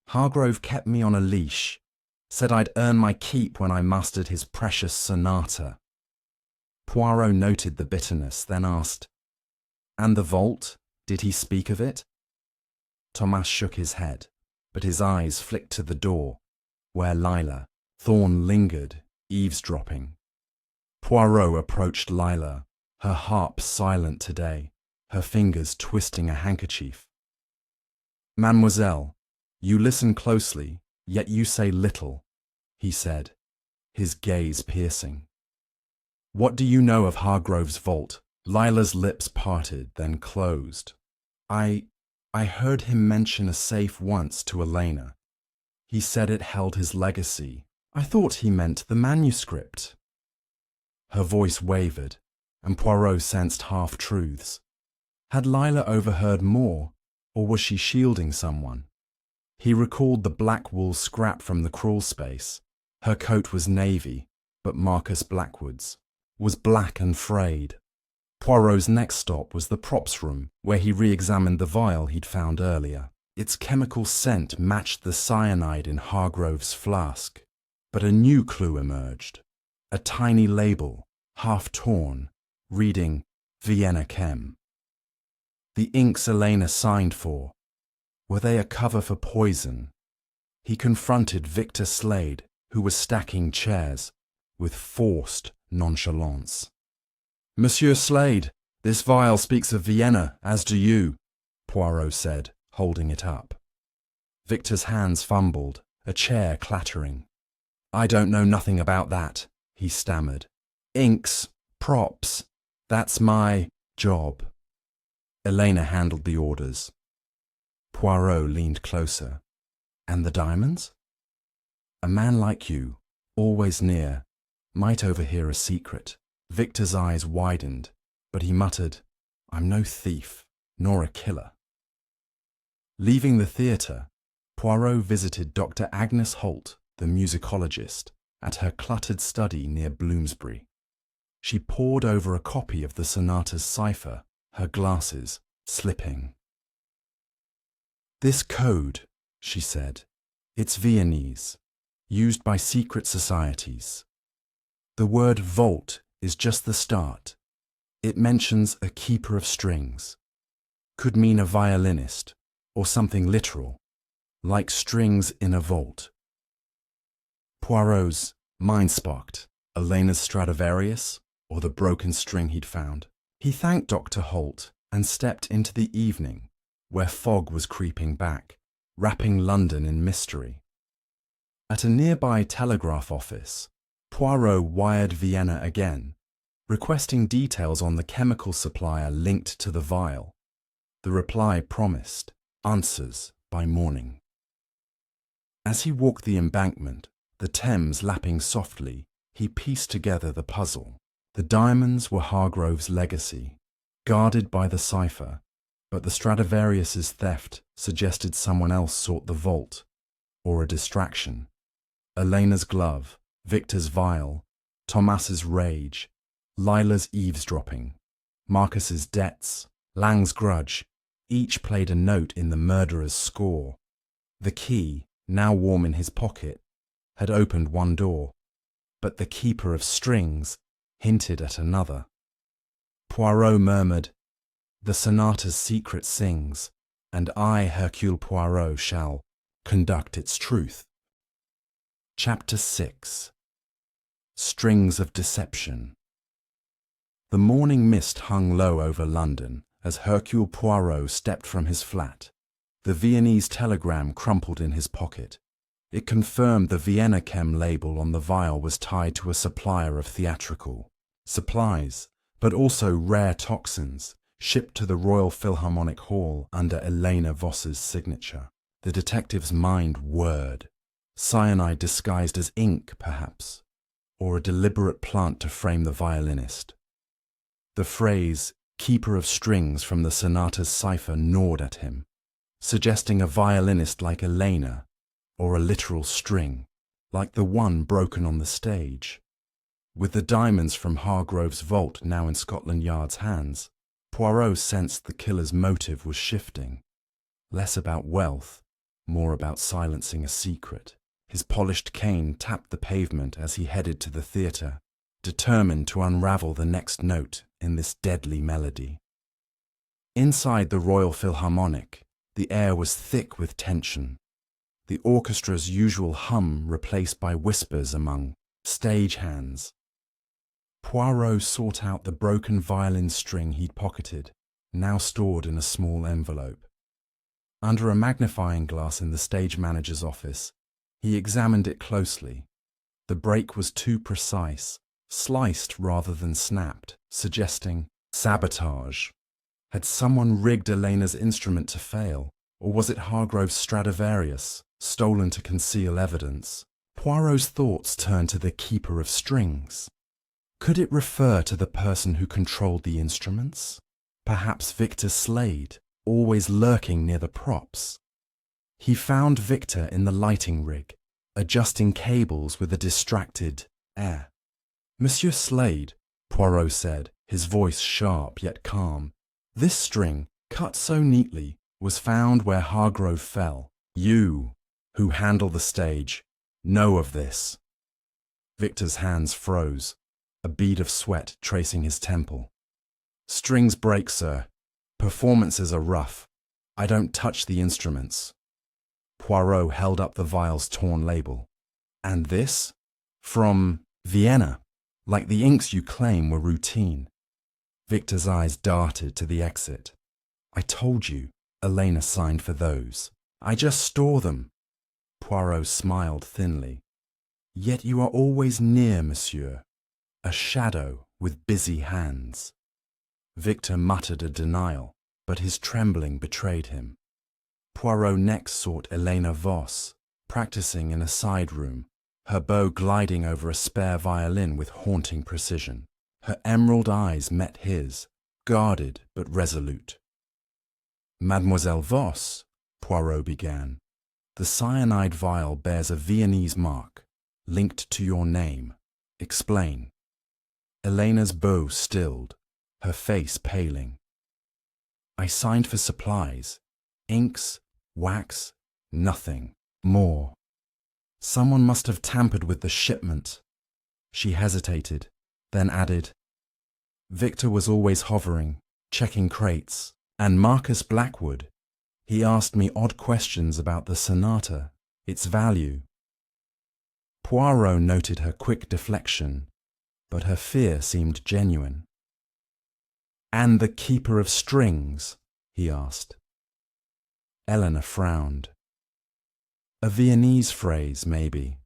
Hargrove kept me on a leash, said I'd earn my keep when I mastered his precious sonata." Poirot noted the bitterness, then asked, "And the vault? Did he speak of it?" Thomas shook his head, but his eyes flicked to the door, where Lila Thorne lingered, eavesdropping. Poirot approached Lila, her harp silent today, her fingers twisting a handkerchief. "Mademoiselle, you listen closely, yet you say little," he said, his gaze piercing. "What do you know of Hargrove's vault?" Lila's lips parted, then closed. I heard him mention a safe once to Elena. He said it held his legacy. I thought he meant the manuscript." Her voice wavered, and Poirot sensed half-truths. Had Lila overheard more, or was she shielding someone? He recalled the black wool scrap from the crawl space. Her coat was navy, but Marcus Blackwood's was black and frayed. Poirot's next stop was the props room, where he re-examined the vial he'd found earlier. Its chemical scent matched the cyanide in Hargrove's flask. But a new clue emerged. A tiny label, half torn, reading Vienna Chem. The inks Elena signed for, were they a cover for poison? He confronted Victor Slade, who was stacking chairs, with forced nonchalance. "Monsieur Slade, this vial speaks of Vienna, as do you," Poirot said, holding it up. Victor's hands fumbled, a chair clattering. "I don't know nothing about that," he stammered. "Inks, props, that's my job." Elena handled the orders. Poirot leaned closer. "And the diamonds?" "A man like you, always near, might overhear a secret." Victor's eyes widened, but he muttered, "I'm no thief, nor a killer." Leaving the theatre, Poirot visited Dr. Agnes Holt, the musicologist, at her cluttered study near Bloomsbury. She pored over a copy of the Sonata's cipher, her glasses slipping. "This code," she said, "it's Viennese, used by secret societies. The word vault is just the start. It mentions a keeper of strings. Could mean a violinist, or something literal, like strings in a vault." Poirot's mind sparked. Elena's Stradivarius, or the broken string he'd found. He thanked Dr. Holt and stepped into the evening, where fog was creeping back, wrapping London in mystery. At a nearby telegraph office, Poirot wired Vienna again, requesting details on the chemical supplier linked to the vial. The reply promised answers by morning. As he walked the embankment, the Thames lapping softly, he pieced together the puzzle. The diamonds were Hargrove's legacy, guarded by the cipher, but the Stradivarius's theft suggested someone else sought the vault, or a distraction. Elena's glove, Victor's vial, Thomas's rage, Lila's eavesdropping, Marcus's debts, Lang's grudge, each played a note in the murderer's score. The key, now warm in his pocket, had opened one door, but the keeper of strings hinted at another. Poirot murmured, "The Sonata's secret sings, and I, Hercule Poirot, shall conduct its truth." Chapter 6. Strings of Deception. The morning mist hung low over London as Hercule Poirot stepped from his flat. The Viennese telegram crumpled in his pocket. It confirmed the Vienna Chem label on the vial was tied to a supplier of theatrical supplies, but also rare toxins, shipped to the Royal Philharmonic Hall under Elena Voss's signature. The detective's mind whirred. Cyanide disguised as ink, perhaps, or a deliberate plant to frame the violinist. The phrase, keeper of strings from the Sonata's cipher gnawed at him, suggesting a violinist like Elena, or a literal string, like the one broken on the stage. With the diamonds from Hargrove's vault now in Scotland Yard's hands, Poirot sensed the killer's motive was shifting. Less about wealth, more about silencing a secret. His polished cane tapped the pavement as he headed to the theatre, determined to unravel the next note in this deadly melody. Inside the Royal Philharmonic, the air was thick with tension, the orchestra's usual hum replaced by whispers among stagehands. Poirot sought out the broken violin string he'd pocketed, now stored in a small envelope. Under a magnifying glass in the stage manager's office, he examined it closely. The break was too precise, sliced rather than snapped, suggesting sabotage. Had someone rigged Elena's instrument to fail, or was it Hargrove's Stradivarius, stolen to conceal evidence? Poirot's thoughts turned to the keeper of strings. Could it refer to the person who controlled the instruments? Perhaps Victor Slade, always lurking near the props. He found Victor in the lighting rig, adjusting cables with a distracted air. "Monsieur Slade," Poirot said, his voice sharp yet calm, "this string, cut so neatly, was found where Hargrove fell. You, who handle the stage, know of this." Victor's hands froze, a bead of sweat tracing his temple. "Strings break, sir. Performances are rough. I don't touch the instruments." Poirot held up the vial's torn label. "And this? From Vienna, like the inks you claim were routine." Victor's eyes darted to the exit. "I told you, Elena signed for those. I just store them." Poirot smiled thinly. "Yet you are always near, monsieur. A shadow with busy hands." Victor muttered a denial, but his trembling betrayed him. Poirot next sought Elena Voss, practicing in a side room, her bow gliding over a spare violin with haunting precision. Her emerald eyes met his, guarded but resolute. "Mademoiselle Voss," Poirot began, "the cyanide vial bears a Viennese mark, linked to your name. Explain." Elena's bow stilled, her face paling. "I signed for supplies. Inks, wax, nothing more. Someone must have tampered with the shipment." She hesitated, then added, "Victor was always hovering, checking crates, and Marcus Blackwood. He asked me odd questions about the Sonata, its value." Poirot noted her quick deflection, but her fear seemed genuine. "And the keeper of strings?" he asked. Eleanor frowned. "A Viennese phrase, maybe.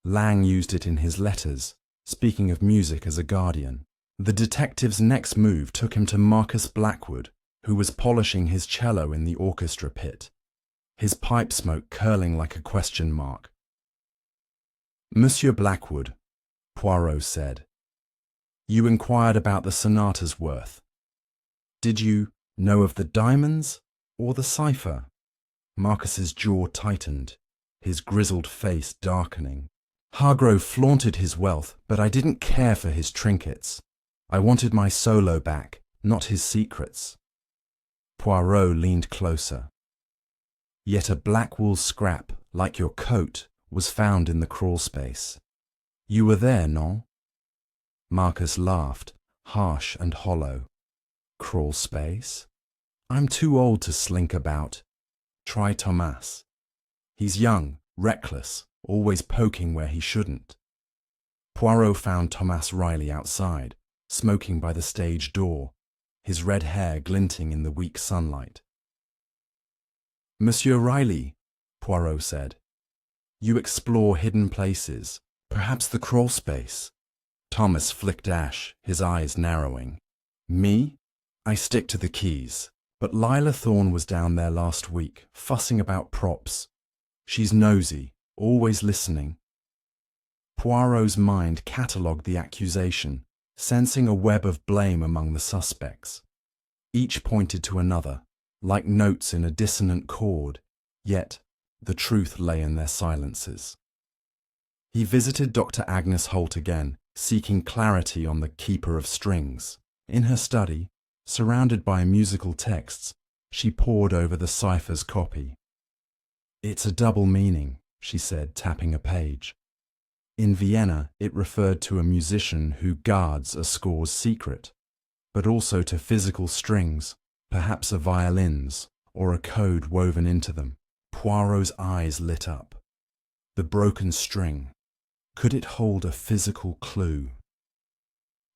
Lang used it in his letters, speaking of music as a guardian." The detective's next move took him to Marcus Blackwood, who was polishing his cello in the orchestra pit, his pipe smoke curling like a question mark. "Monsieur Blackwood," Poirot said, "you inquired about the Sonata's worth. Did you know of the diamonds or the cipher?" Marcus's jaw tightened, his grizzled face darkening. "Hargrove flaunted his wealth, but I didn't care for his trinkets. I wanted my solo back, not his secrets." Poirot leaned closer. "Yet a black wool scrap, like your coat, was found in the crawl space. You were there, non?" Marcus laughed, harsh and hollow. "Crawl space? I'm too old to slink about. Try Thomas. He's young, reckless, always poking where he shouldn't." Poirot found Thomas Riley outside, smoking by the stage door, his red hair glinting in the weak sunlight. "Monsieur Riley," Poirot said, "you explore hidden places, perhaps the crawl space." Thomas flicked ash, his eyes narrowing. "Me? I stick to the keys. But Lila Thorne was down there last week, fussing about props. She's nosy, always listening. Poirot's mind catalogued the accusation, sensing a web of blame among the suspects. Each pointed to another, like notes in a dissonant chord, yet the truth lay in their silences. He visited Dr. Agnes Holt again, seeking clarity on the keeper of strings. In her study, surrounded by musical texts, she pored over the cipher's copy. "It's a double meaning," she said, tapping a page. In Vienna, it referred to a musician who guards a score's secret, but also to physical strings, perhaps a violin's, or a code woven into them. Poirot's eyes lit up. The broken string. Could it hold a physical clue?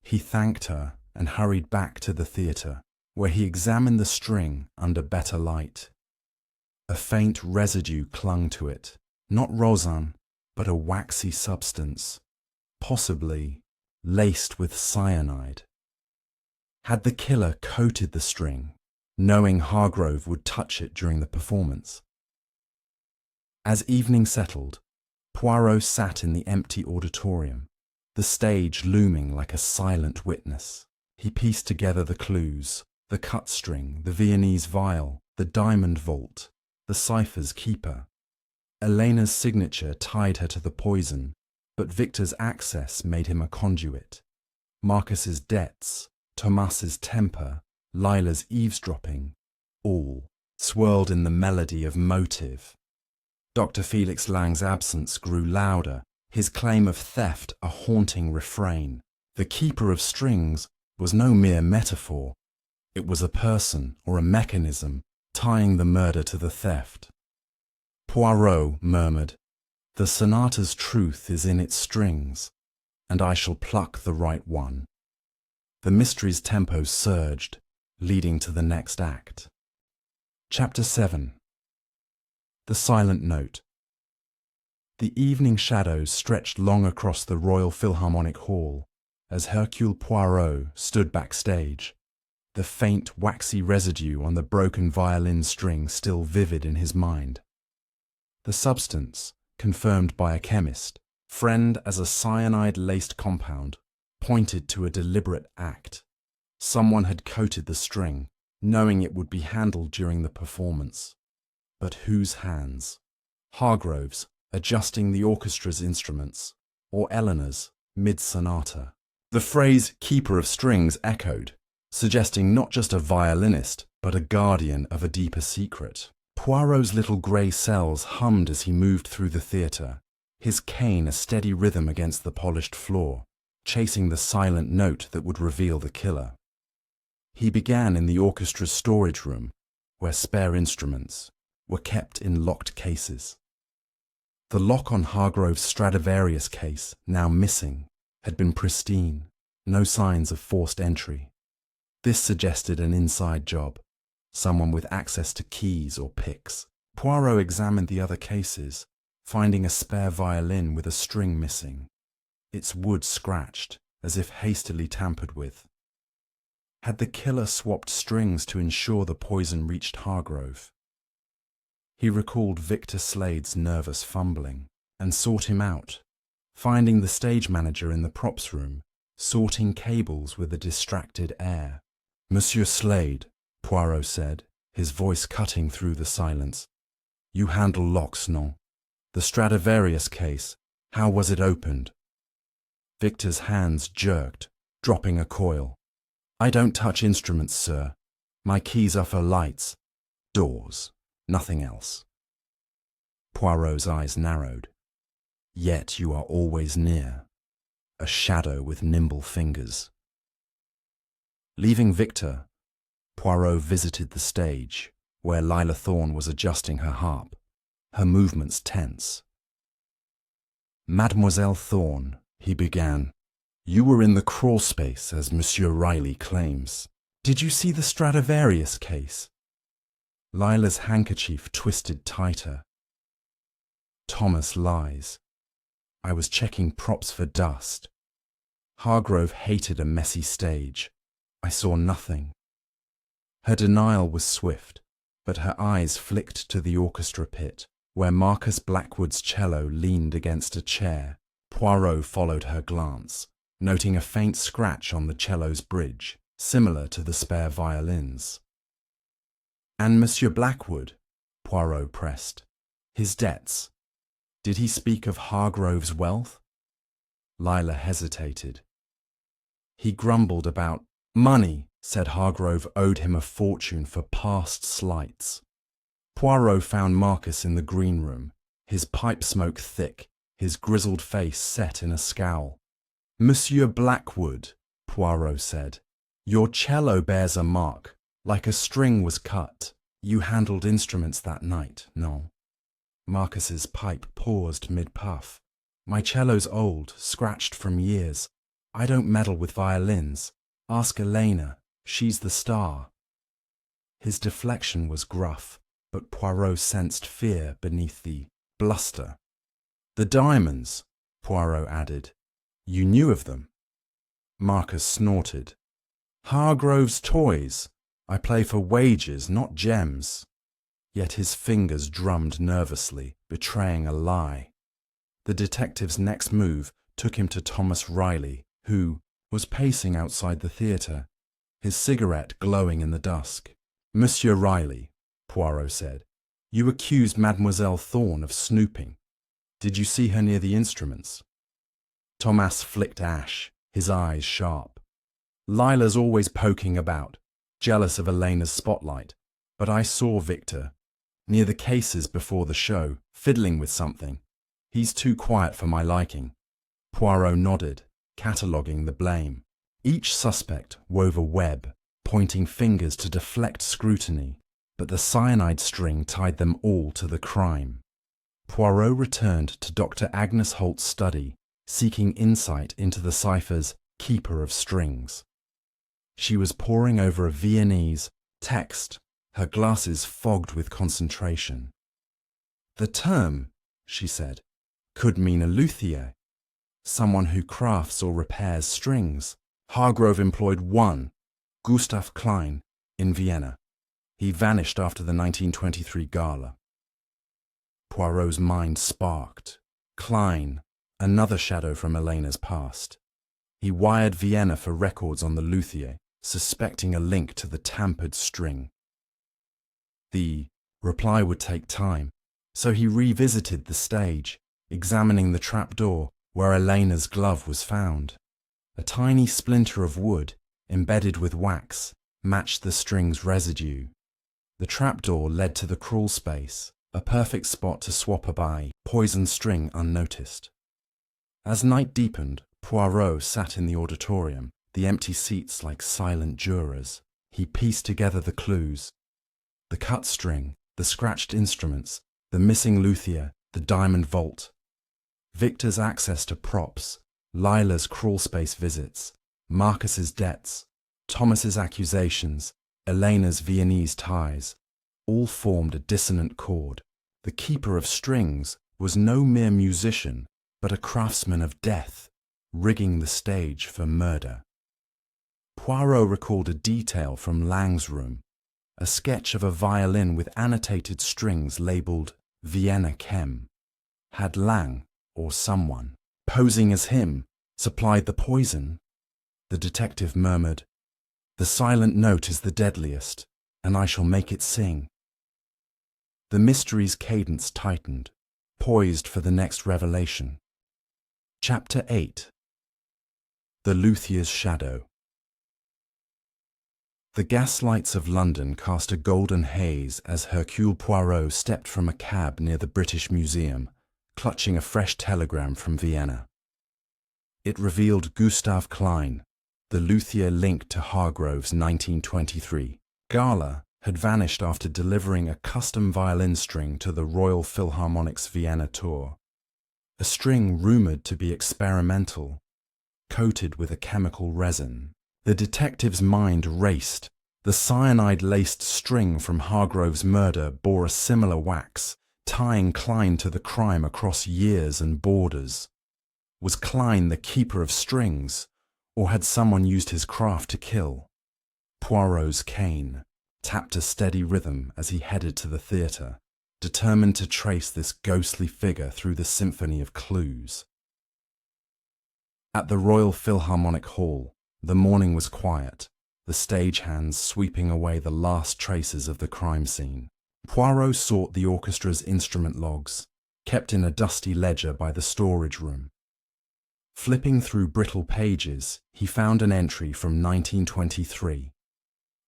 He thanked her and hurried back to the theatre, where he examined the string under better light. A faint residue clung to it, not rosin, but a waxy substance, possibly laced with cyanide. Had the killer coated the string, knowing Hargrove would touch it during the performance? As evening settled, Poirot sat in the empty auditorium, the stage looming like a silent witness. He pieced together the clues, the cut string, the Viennese viol, the diamond vault, the cipher's keeper. Elena's signature tied her to the poison, but Victor's access made him a conduit. Marcus's debts, Thomas's temper, Lila's eavesdropping, all swirled in the melody of motive. Dr. Felix Lang's absence grew louder, his claim of theft a haunting refrain. The keeper of strings was no mere metaphor. It was a person or a mechanism tying the murder to the theft. Poirot murmured, "The sonata's truth is in its strings, and I shall pluck the right one." The mystery's tempo surged, leading to the next act. Chapter 7. The Silent Note. The evening shadows stretched long across the Royal Philharmonic Hall as Hercule Poirot stood backstage, the faint waxy residue on the broken violin string still vivid in his mind. The substance, confirmed by a chemist, friend as a cyanide-laced compound, pointed to a deliberate act. Someone had coated the string, knowing it would be handled during the performance. But whose hands? Hargrove's, adjusting the orchestra's instruments, or Eleanor's, mid-sonata? The phrase "keeper of strings" echoed, suggesting not just a violinist, but a guardian of a deeper secret. Poirot's little grey cells hummed as he moved through the theatre, his cane a steady rhythm against the polished floor, chasing the silent note that would reveal the killer. He began in the orchestra's storage room, where spare instruments were kept in locked cases. The lock on Hargrove's Stradivarius case, now missing, had been pristine, no signs of forced entry. This suggested an inside job, someone with access to keys or picks. Poirot examined the other cases, finding a spare violin with a string missing, its wood scratched, as if hastily tampered with. Had the killer swapped strings to ensure the poison reached Hargrove? He recalled Victor Slade's nervous fumbling and sought him out, finding the stage manager in the props room, sorting cables with a distracted air. "Monsieur Slade," Poirot said, his voice cutting through the silence. "You handle locks, non? The Stradivarius case, how was it opened?" Victor's hands jerked, dropping a coil. "I don't touch instruments, sir. My keys are for lights, doors, nothing else." Poirot's eyes narrowed. "Yet you are always near, a shadow with nimble fingers." Leaving Victor, Poirot visited the stage, where Lila Thorne was adjusting her harp, her movements tense. "Mademoiselle Thorne," he began, "you were in the crawl space, as Monsieur Riley claims. Did you see the Stradivarius case?" Lila's handkerchief twisted tighter. "Thomas lies. I was checking props for dust. Hargrove hated a messy stage. I saw nothing. Her denial was swift, but her eyes flicked to the orchestra pit, where Marcus Blackwood's cello leaned against a chair. Poirot followed her glance, noting a faint scratch on the cello's bridge, similar to the spare violins. "And Monsieur Blackwood?" Poirot pressed. "His debts? Did he speak of Hargrove's wealth?" Lila hesitated. "He grumbled about money, said Hargrove owed him a fortune for past slights." Poirot found Marcus in the green room, his pipe smoke thick, his grizzled face set in a scowl. "Monsieur Blackwood," Poirot said, "your cello bears a mark, like a string was cut. You handled instruments that night, no?" Marcus's pipe paused mid-puff. "My cello's old, scratched from years. I don't meddle with violins. Ask Elena, she's the star." His deflection was gruff, but Poirot sensed fear beneath the bluster. "The diamonds," Poirot added. "You knew of them?" Marcus snorted. "Hargrove's toys. I play for wages, not gems." Yet his fingers drummed nervously, betraying a lie. The detective's next move took him to Thomas Riley, who was pacing outside the theatre, his cigarette glowing in the dusk. "Monsieur Riley," Poirot said, "you accused Mademoiselle Thorne of snooping. Did you see her near the instruments?" Thomas flicked ash, his eyes sharp. "Lila's always poking about, jealous of Elena's spotlight, but I saw Victor, near the cases before the show, fiddling with something. He's too quiet for my liking." Poirot nodded, cataloguing the blame. Each suspect wove a web, pointing fingers to deflect scrutiny, but the cyanide string tied them all to the crime. Poirot returned to Dr. Agnes Holt's study, seeking insight into the cipher's keeper of strings. She was poring over a Viennese text, her glasses fogged with concentration. "The term," she said, "could mean a luthier, someone who crafts or repairs strings. Hargrove employed one, Gustav Klein, in Vienna. He vanished after the 1923 gala." Poirot's mind sparked. Klein, another shadow from Elena's past. He wired Vienna for records on the luthier, suspecting a link to the tampered string. The reply would take time, so he revisited the stage, examining the trapdoor where Elena's glove was found. A tiny splinter of wood, embedded with wax, matched the string's residue. The trapdoor led to the crawl space, a perfect spot to swap by poisoned string unnoticed. As night deepened, Poirot sat in the auditorium, the empty seats like silent jurors. He pieced together the clues. The cut string, the scratched instruments, the missing luthier, the diamond vault. Victor's access to props, Lila's crawlspace visits, Marcus's debts, Thomas's accusations, Elena's Viennese ties, all formed a dissonant chord. The keeper of strings was no mere musician, but a craftsman of death, rigging the stage for murder. Poirot recalled a detail from Lang's room, a sketch of a violin with annotated strings labelled Vienna Chem. Had Lang, or someone, posing as him, supplied the poison? The detective murmured, "The silent note is the deadliest, and I shall make it sing." The mystery's cadence tightened, poised for the next revelation. Chapter 8. The Luthier's Shadow. The gaslights of London cast a golden haze as Hercule Poirot stepped from a cab near the British Museum, clutching a fresh telegram from Vienna. It revealed Gustav Klein, the luthier linked to Hargrove's 1923 gala, had vanished after delivering a custom violin string to the Royal Philharmonic's Vienna tour. A string rumoured to be experimental, coated with a chemical resin. The detective's mind raced. The cyanide-laced string from Hargrove's murder bore a similar wax, tying Klein to the crime across years and borders. Was Klein the keeper of strings, or had someone used his craft to kill? Poirot's cane. tapped a steady rhythm as he headed to the theatre, determined to trace this ghostly figure through the symphony of clues. At the Royal Philharmonic Hall, the morning was quiet, the stagehands sweeping away the last traces of the crime scene. Poirot sought the orchestra's instrument logs, kept in a dusty ledger by the storage room. Flipping through brittle pages, he found an entry from 1923.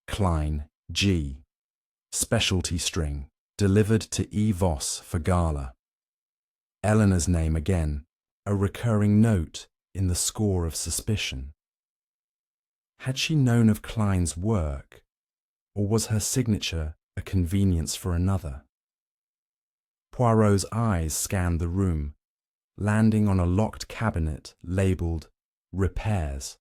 Klein, G. Specialty string, delivered to E. Voss for gala. Eleanor's name again, a recurring note in the score of suspicion. Had she known of Klein's work, or was her signature a convenience for another? Poirot's eyes scanned the room, landing on a locked cabinet labelled Repairs.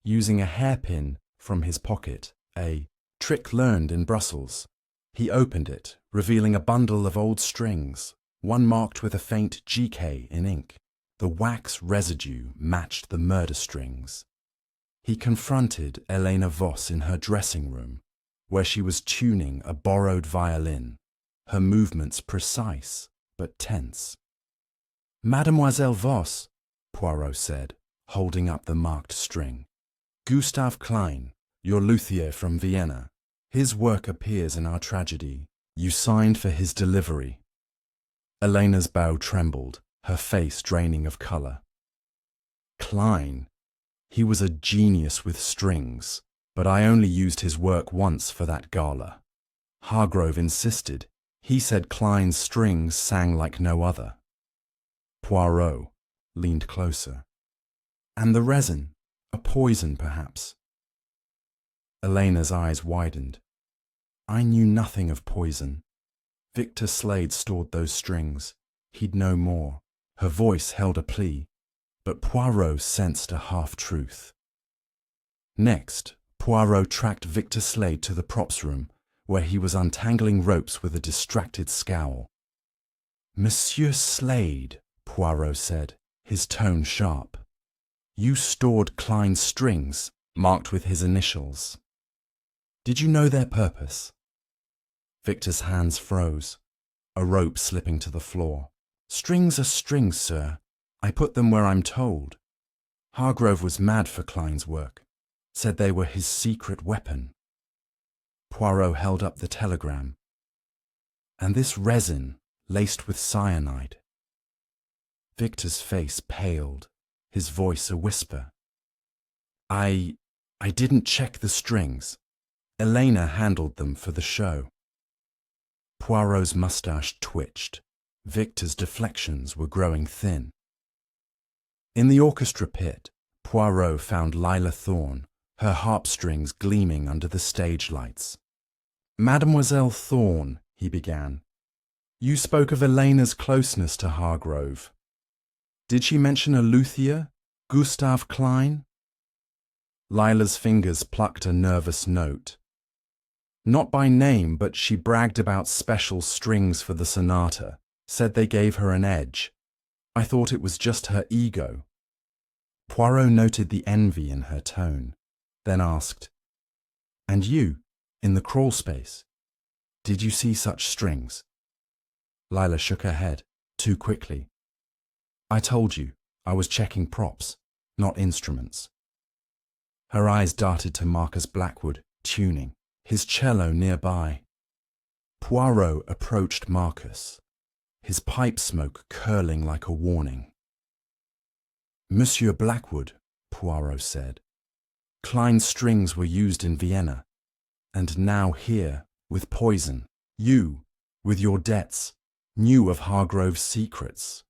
Using a hairpin from his pocket, a trick learned in Brussels, he opened it, revealing a bundle of old strings, one marked with a faint GK in ink. The wax residue matched the murder strings. He confronted Elena Voss in her dressing room, where she was tuning a borrowed violin, her movements precise but tense. "Mademoiselle Voss," Poirot said, holding up the marked string. "Gustav Klein, your luthier from Vienna. His work appears in our tragedy. You signed for his delivery." Elena's bow trembled, her face draining of colour. Klein. He was a genius with strings, but I only used his work once for that gala. Hargrove insisted. He said Klein's strings sang like no other. Poirot leaned closer. "And the resin? A poison, perhaps?" Elena's eyes widened. "I knew nothing of poison. Victor Slade stored those strings. He'd know more." Her voice held a plea, but Poirot sensed a half-truth. Next, Poirot tracked Victor Slade to the props room, where he was untangling ropes with a distracted scowl. "Monsieur Slade," Poirot said, his tone sharp. "You stored Klein's strings, marked with his initials. Did you know their purpose?" Victor's hands froze, a rope slipping to the floor. "Strings are strings, sir. I put them where I'm told. Hargrove was mad for Klein's work, said they were his secret weapon." Poirot held up the telegram. "And this resin, laced with cyanide." Victor's face paled, his voice a whisper. I didn't check the strings. Elena handled them for the show." Poirot's moustache twitched. Victor's deflections were growing thin. In the orchestra pit, Poirot found Lila Thorne, her harp-strings gleaming under the stage lights. "Mademoiselle Thorne," he began, "you spoke of Elena's closeness to Hargrove. Did she mention a luthier, Gustav Klein?" Lila's fingers plucked a nervous note. "Not by name, but she bragged about special strings for the sonata, said they gave her an edge. I thought it was just her ego." Poirot noted the envy in her tone, then asked, "And you, in the crawl space, did you see such strings?" Lila shook her head, too quickly. "I told you, I was checking props, not instruments." Her eyes darted to Marcus Blackwood, tuning, his cello nearby. Poirot approached Marcus, his pipe smoke curling like a warning. "Monsieur Blackwood," Poirot said, "Klein's strings were used in Vienna, and now here, with poison. You, with your debts, knew of Hargrove's secrets."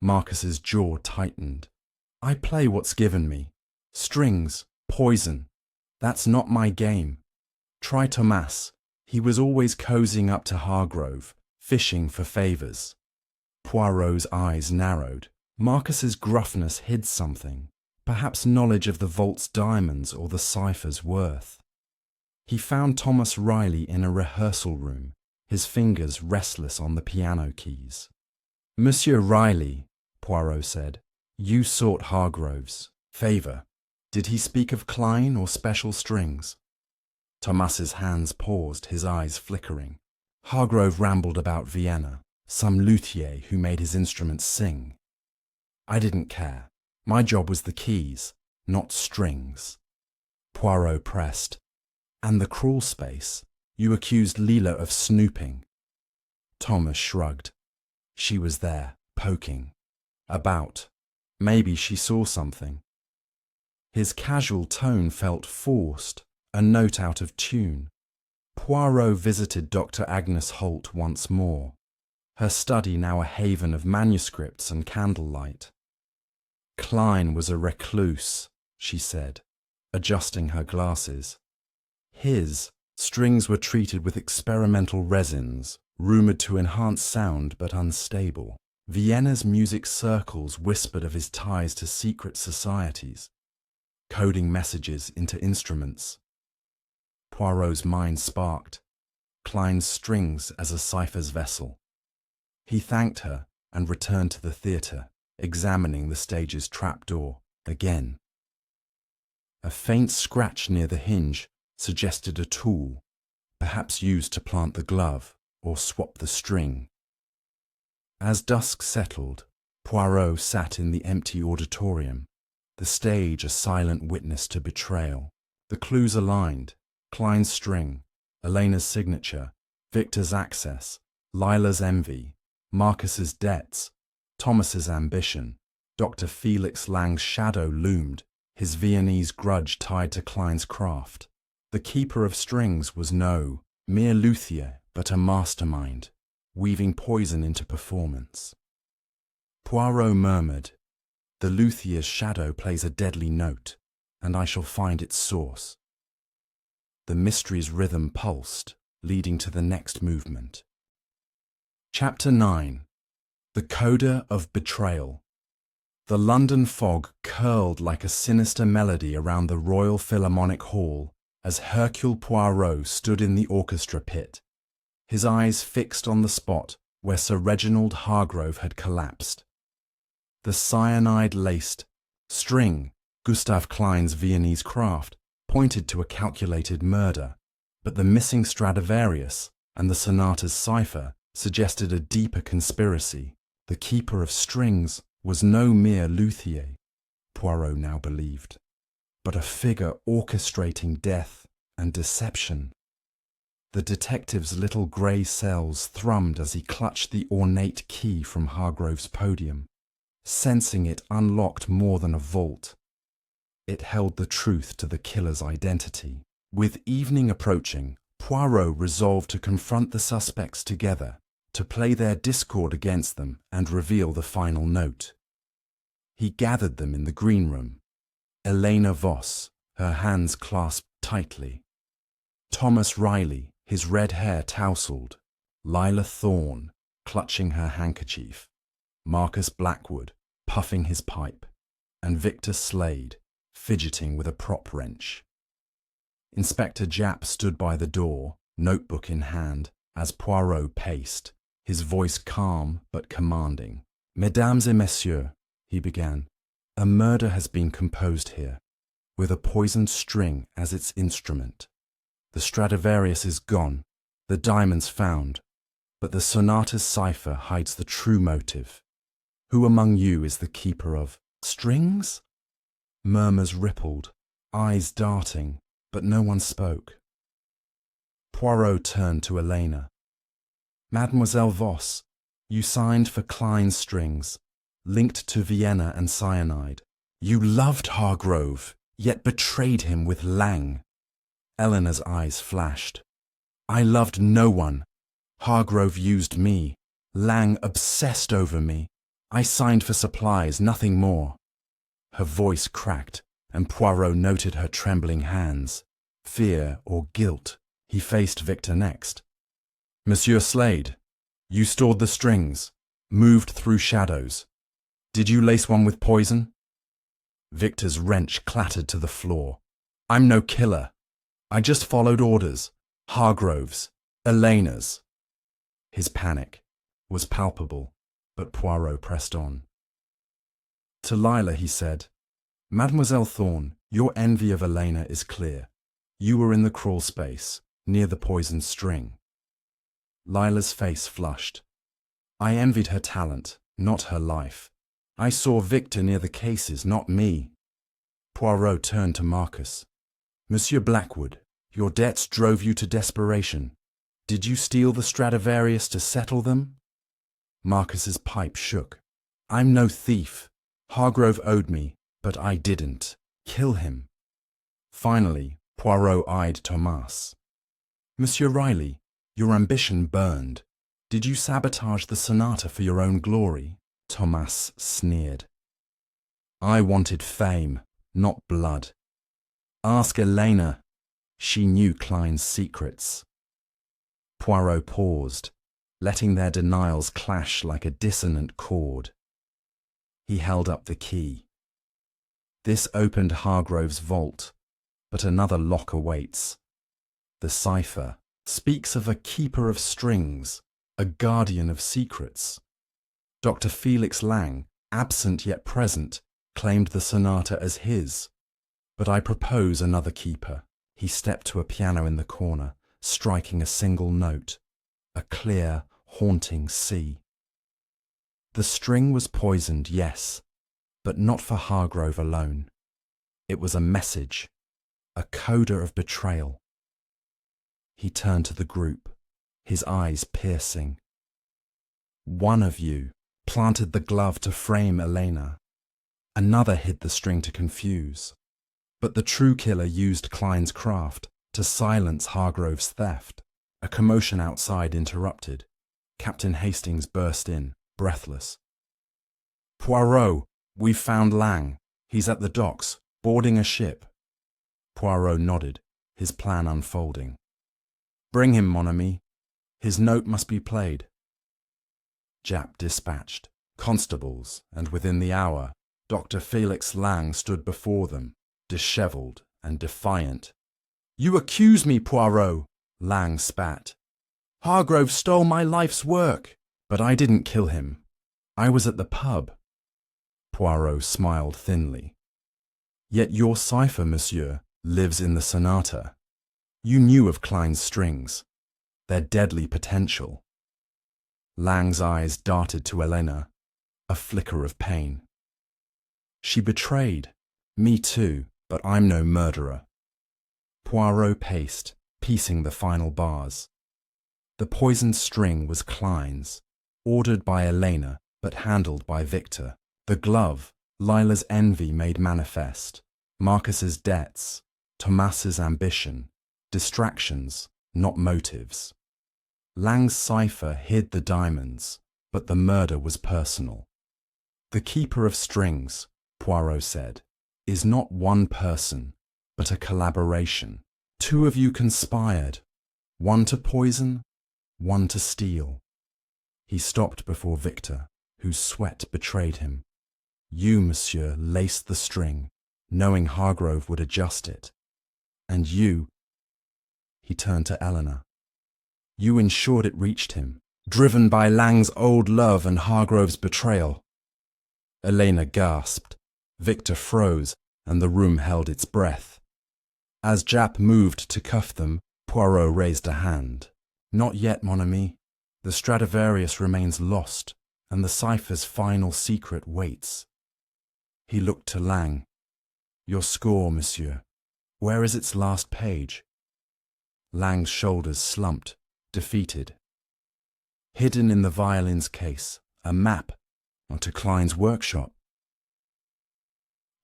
Marcus's jaw tightened. "I play what's given me. Strings, poison. That's not my game. Try Thomas. He was always cozying up to Hargrove, fishing for favours." Poirot's eyes narrowed. Marcus's gruffness hid something, perhaps knowledge of the vault's diamonds or the cipher's worth. He found Thomas Riley in a rehearsal room, his fingers restless on the piano keys. "Monsieur Riley," Poirot said, "you sought Hargrove's favour. Did he speak of Klein or special strings?" Thomas's hands paused, his eyes flickering. Hargrove rambled about Vienna, some luthier who made his instruments sing. I didn't care. My job was the keys, not strings. Poirot pressed. And the crawl space? You accused Leela of snooping. Thomas shrugged. She was there, poking. About. Maybe she saw something. His casual tone felt forced, a note out of tune. Poirot visited Dr. Agnes Holt once more, her study now a haven of manuscripts and candlelight. Klein was a recluse, she said, adjusting her glasses. His strings were treated with experimental resins, rumoured to enhance sound but unstable. Vienna's music circles whispered of his ties to secret societies, coding messages into instruments. Poirot's mind sparked, Klein's strings as a cipher's vessel. He thanked her and returned to the theatre, examining the stage's trapdoor again. A faint scratch near the hinge suggested a tool, perhaps used to plant the glove or swap the string. As dusk settled, Poirot sat in the empty auditorium, the stage a silent witness to betrayal. The clues aligned: Klein's string, Elena's signature, Victor's access, Lila's envy, Marcus's debts, Thomas's ambition. Dr. Felix Lang's shadow loomed, his Viennese grudge tied to Klein's craft. The keeper of strings was no mere luthier, but a mastermind, weaving poison into performance. Poirot murmured, "The luthier's shadow plays a deadly note, and I shall find its source." The mystery's rhythm pulsed, leading to the next movement. Chapter 9. The Coda of Betrayal. The London fog curled like a sinister melody around the Royal Philharmonic Hall as Hercule Poirot stood in the orchestra pit, his eyes fixed on the spot where Sir Reginald Hargrove had collapsed. The cyanide-laced string, Gustav Klein's Viennese craft, pointed to a calculated murder, but the missing Stradivarius and the Sonata's cipher suggested a deeper conspiracy. The keeper of strings was no mere luthier, Poirot now believed, but a figure orchestrating death and deception. The detective's little grey cells thrummed as he clutched the ornate key from Hargrove's podium, sensing it unlocked more than a vault. It held the truth to the killer's identity. With evening approaching, Poirot resolved to confront the suspects together, to play their discord against them and reveal the final note. He gathered them in the green room. Elena Voss, her hands clasped tightly. Thomas Riley, his red hair tousled. Lila Thorne, clutching her handkerchief. Marcus Blackwood, puffing his pipe. And Victor Slade, fidgeting with a prop wrench. Inspector Japp stood by the door, notebook in hand, as Poirot paced, his voice calm but commanding. "Mesdames et messieurs," he began, "a murder has been composed here, with a poisoned string as its instrument. The Stradivarius is gone, the diamonds found, but the Sonata's cipher hides the true motive. Who among you is the keeper of strings?" Murmurs rippled, eyes darting, but no one spoke. Poirot turned to Elena. "Mademoiselle Voss, you signed for Klein's strings, linked to Vienna and cyanide. You loved Hargrove, yet betrayed him with Lang." Eleanor's eyes flashed. "I loved no one. Hargrove used me. Lang obsessed over me. I signed for supplies, nothing more." Her voice cracked, and Poirot noted her trembling hands. Fear or guilt? He faced Victor next. "Monsieur Slade, you stored the strings, moved through shadows. Did you lace one with poison?" Victor's wrench clattered to the floor. "I'm no killer. I just followed orders. Hargrove's, Elena's." His panic was palpable, but Poirot pressed on. To Lila he said, "Mademoiselle Thorne, your envy of Elena is clear. You were in the crawl space, near the poisoned string. Lila's face flushed. I envied her talent, not her life. I saw Victor near the cases, not me. Poirot turned to Marcus. Monsieur Blackwood, your debts drove you to desperation. Did you steal the Stradivarius to settle them? Marcus's pipe shook. I'm no thief. Hargrove owed me, but I didn't. Kill him. Finally, Poirot eyed Thomas. Monsieur Riley, your ambition burned. Did you sabotage the Sonata for your own glory? Thomas sneered. I wanted fame, not blood. Ask Elena. She knew Klein's secrets. Poirot paused, letting their denials clash like a dissonant chord. He held up the key. This opened Hargrove's vault, but another lock awaits. The cipher speaks of a keeper of strings, a guardian of secrets. Dr. Felix Lang, absent yet present, claimed the sonata as his. But I propose another keeper. He stepped to a piano in the corner, striking a single note, a clear, haunting C. The string was poisoned, yes, but not for Hargrove alone. It was a message, a coda of betrayal. He turned to the group, his eyes piercing. One of you planted the glove to frame Elena. Another hid the string to confuse. But the true killer used Klein's craft to silence Hargrove's theft. A commotion outside interrupted. Captain Hastings burst in, breathless. Poirot, we've found Lang. He's at the docks, boarding a ship. Poirot nodded, his plan unfolding. Bring him, mon ami. His note must be played. Jap dispatched constables, and within the hour, Dr. Felix Lang stood before them, dishevelled and defiant. You accuse me, Poirot, Lang spat. Hargrove stole my life's work, but I didn't kill him. I was at the pub. Poirot smiled thinly. Yet your cipher, monsieur, lives in the sonata. You knew of Klein's strings, their deadly potential. Lang's eyes darted to Elena, a flicker of pain. She betrayed. Me too, but I'm no murderer. Poirot paced, piecing the final bars. The poisoned string was Klein's, ordered by Elena, but handled by Victor. The glove, Lila's envy made manifest. Marcus's debts, Thomas's ambition. Distractions, not motives. Lang's cipher hid the diamonds, but the murder was personal. The keeper of strings, Poirot said, is not one person, but a collaboration. Two of you conspired, one to poison, one to steal. He stopped before Victor, whose sweat betrayed him. You, monsieur, laced the string, knowing Hargrove would adjust it. And you, he turned to Eleanor. You ensured it reached him, driven by Lang's old love and Hargrove's betrayal. Elena gasped. Victor froze, and the room held its breath. As Jap moved to cuff them, Poirot raised a hand. Not yet, mon ami. The Stradivarius remains lost, and the cipher's final secret waits. He looked to Lang. Your score, monsieur. Where is its last page? Lang's shoulders slumped, defeated. Hidden in the violin's case, a map onto Klein's workshop.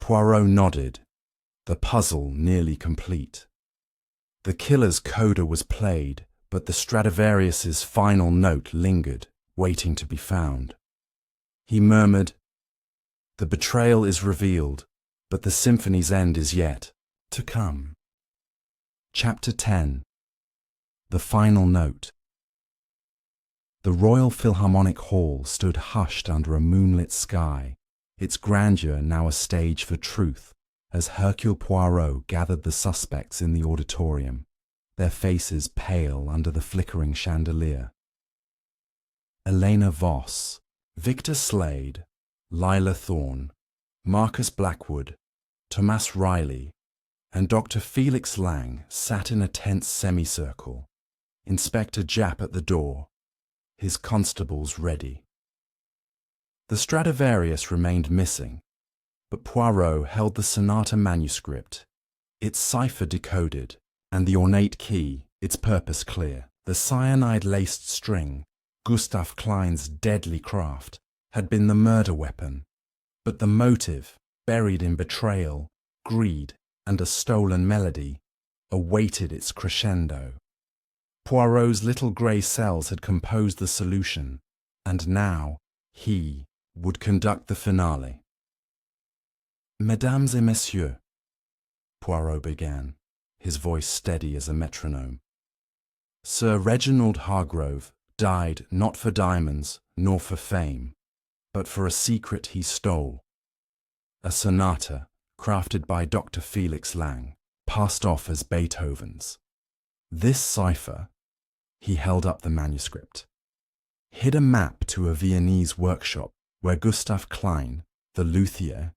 Poirot nodded, the puzzle nearly complete. The killer's coda was played, but the Stradivarius's final note lingered, waiting to be found. He murmured, The betrayal is revealed, but the symphony's end is yet to come. Chapter 10. The Final Note. The Royal Philharmonic Hall stood hushed under a moonlit sky, its grandeur now a stage for truth, as Hercule Poirot gathered the suspects in the auditorium, their faces pale under the flickering chandelier. Elena Voss, Victor Slade, Lila Thorne, Marcus Blackwood, Thomas Riley, and Dr. Felix Lang sat in a tense semicircle, Inspector Japp at the door, his constables ready. The Stradivarius remained missing, but Poirot held the Sonata manuscript, its cipher decoded, and the ornate key, its purpose clear. The cyanide-laced string, Gustav Klein's deadly craft, had been the murder weapon, but the motive, buried in betrayal, greed, and a stolen melody, awaited its crescendo. Poirot's little grey cells had composed the solution, and now he would conduct the finale. Mesdames et messieurs, Poirot began, his voice steady as a metronome. Sir Reginald Hargrove died not for diamonds nor for fame, but for a secret he stole. A sonata, crafted by Dr. Felix Lang, passed off as Beethoven's. This cipher, he held up the manuscript, hid a map to a Viennese workshop where Gustav Klein, the luthier,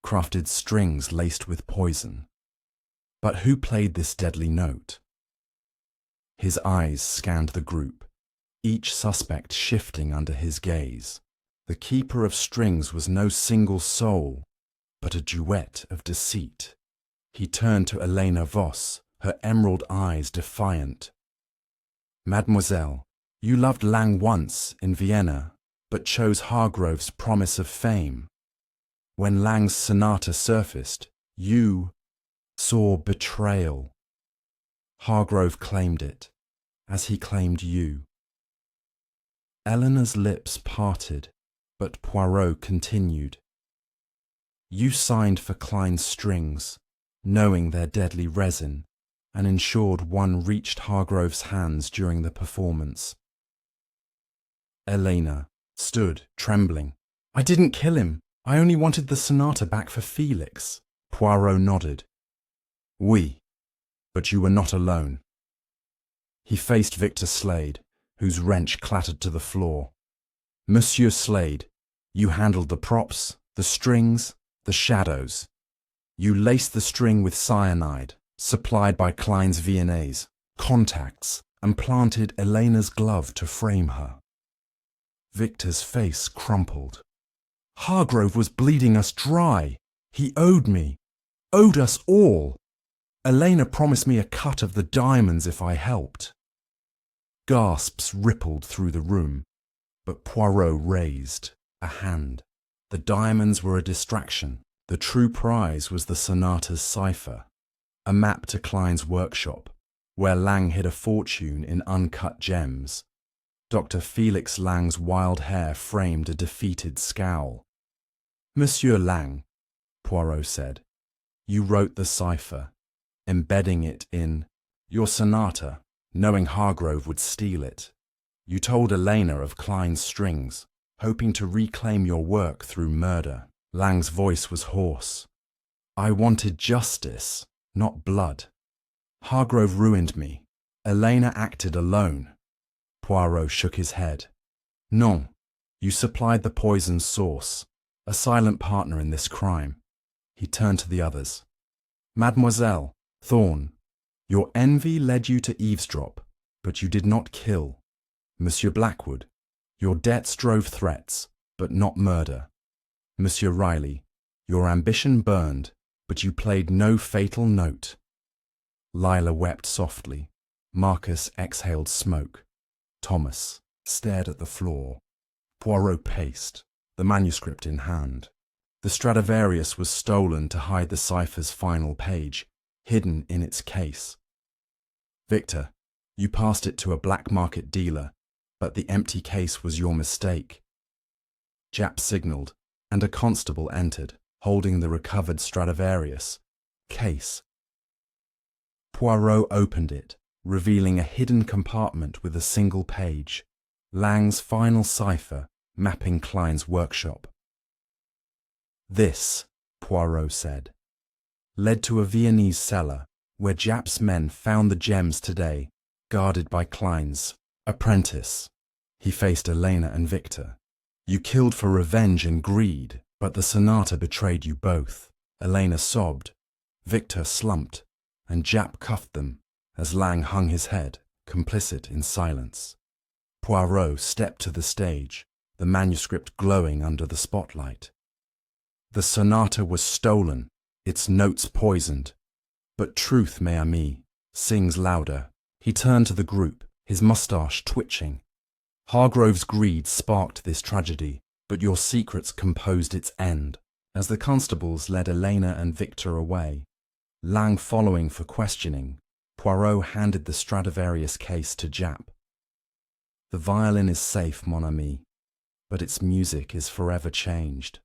crafted strings laced with poison. But who played this deadly note? His eyes scanned the group, each suspect shifting under his gaze. The keeper of strings was no single soul, but a duet of deceit. He turned to Elena Voss, her emerald eyes defiant. Mademoiselle, you loved Lang once in Vienna, but chose Hargrove's promise of fame. When Lang's sonata surfaced, you saw betrayal. Hargrove claimed it, as he claimed you. Eleanor's lips parted, but Poirot continued. You signed for Klein's strings, knowing their deadly resin, and ensured one reached Hargrove's hands during the performance. Elena stood, trembling. I didn't kill him. I only wanted the sonata back for Felix. Poirot nodded. Oui, but you were not alone. He faced Victor Slade, whose wrench clattered to the floor. Monsieur Slade, you handled the props, the strings, the shadows. You laced the string with cyanide, supplied by Klein's Viennese, contacts, and planted Elena's glove to frame her. Victor's face crumpled. Hargrove was bleeding us dry. He owed me, owed us all. Elena promised me a cut of the diamonds if I helped. Gasps rippled through the room, but Poirot raised a hand. The diamonds were a distraction. The true prize was the sonata's cipher, a map to Klein's workshop, where Lang hid a fortune in uncut gems. Dr. Felix Lang's wild hair framed a defeated scowl. Monsieur Lang, Poirot said, you wrote the cipher, embedding it in your sonata, knowing Hargrove would steal it. You told Elena of Klein's strings, hoping to reclaim your work through murder. Lang's voice was hoarse. I wanted justice, not blood. Hargrove ruined me. Elena acted alone. Poirot shook his head. Non, you supplied the poison's source, a silent partner in this crime. He turned to the others. Mademoiselle, Thorne, your envy led you to eavesdrop, but you did not kill. Monsieur Blackwood, your debts drove threats, but not murder. Monsieur Riley, your ambition burned, but you played no fatal note. Lila wept softly. Marcus exhaled smoke. Thomas stared at the floor. Poirot paced, the manuscript in hand. The Stradivarius was stolen to hide the cipher's final page, hidden in its case. Victor, you passed it to a black market dealer, but the empty case was your mistake. Japp signalled, and a constable entered, holding the recovered Stradivarius case. Poirot opened it, revealing a hidden compartment with a single page, Lang's final cipher mapping Klein's workshop. This, Poirot said, led to a Viennese cellar where Japp's men found the gems today, guarded by Klein's apprentice. He faced Elena and Victor. You killed for revenge and greed, but the sonata betrayed you both. Elena sobbed. Victor slumped, and Japp cuffed them as Lang hung his head, complicit in silence. Poirot stepped to the stage, the manuscript glowing under the spotlight. The sonata was stolen, its notes poisoned. But truth, mes amis, sings louder. He turned to the group, his moustache twitching. Hargrove's greed sparked this tragedy, but your secrets composed its end. As the constables led Elena and Victor away, Lang following for questioning, Poirot handed the Stradivarius case to Japp. The violin is safe, mon ami, but its music is forever changed.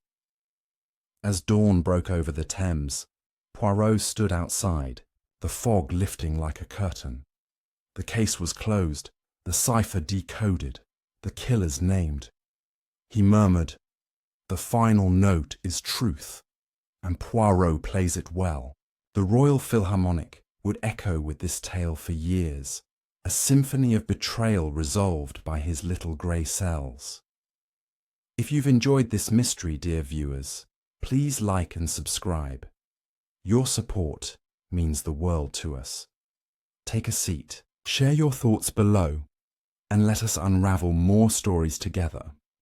As dawn broke over the Thames, Poirot stood outside, the fog lifting like a curtain. The case was closed, the cipher decoded, the killers named. He murmured, "The final note is truth," and Poirot plays it well. The Royal Philharmonic would echo with this tale for years, a symphony of betrayal resolved by his little grey cells. If you've enjoyed this mystery, dear viewers, please like and subscribe. Your support means the world to us. Take a seat, share your thoughts below, and let us unravel more stories together.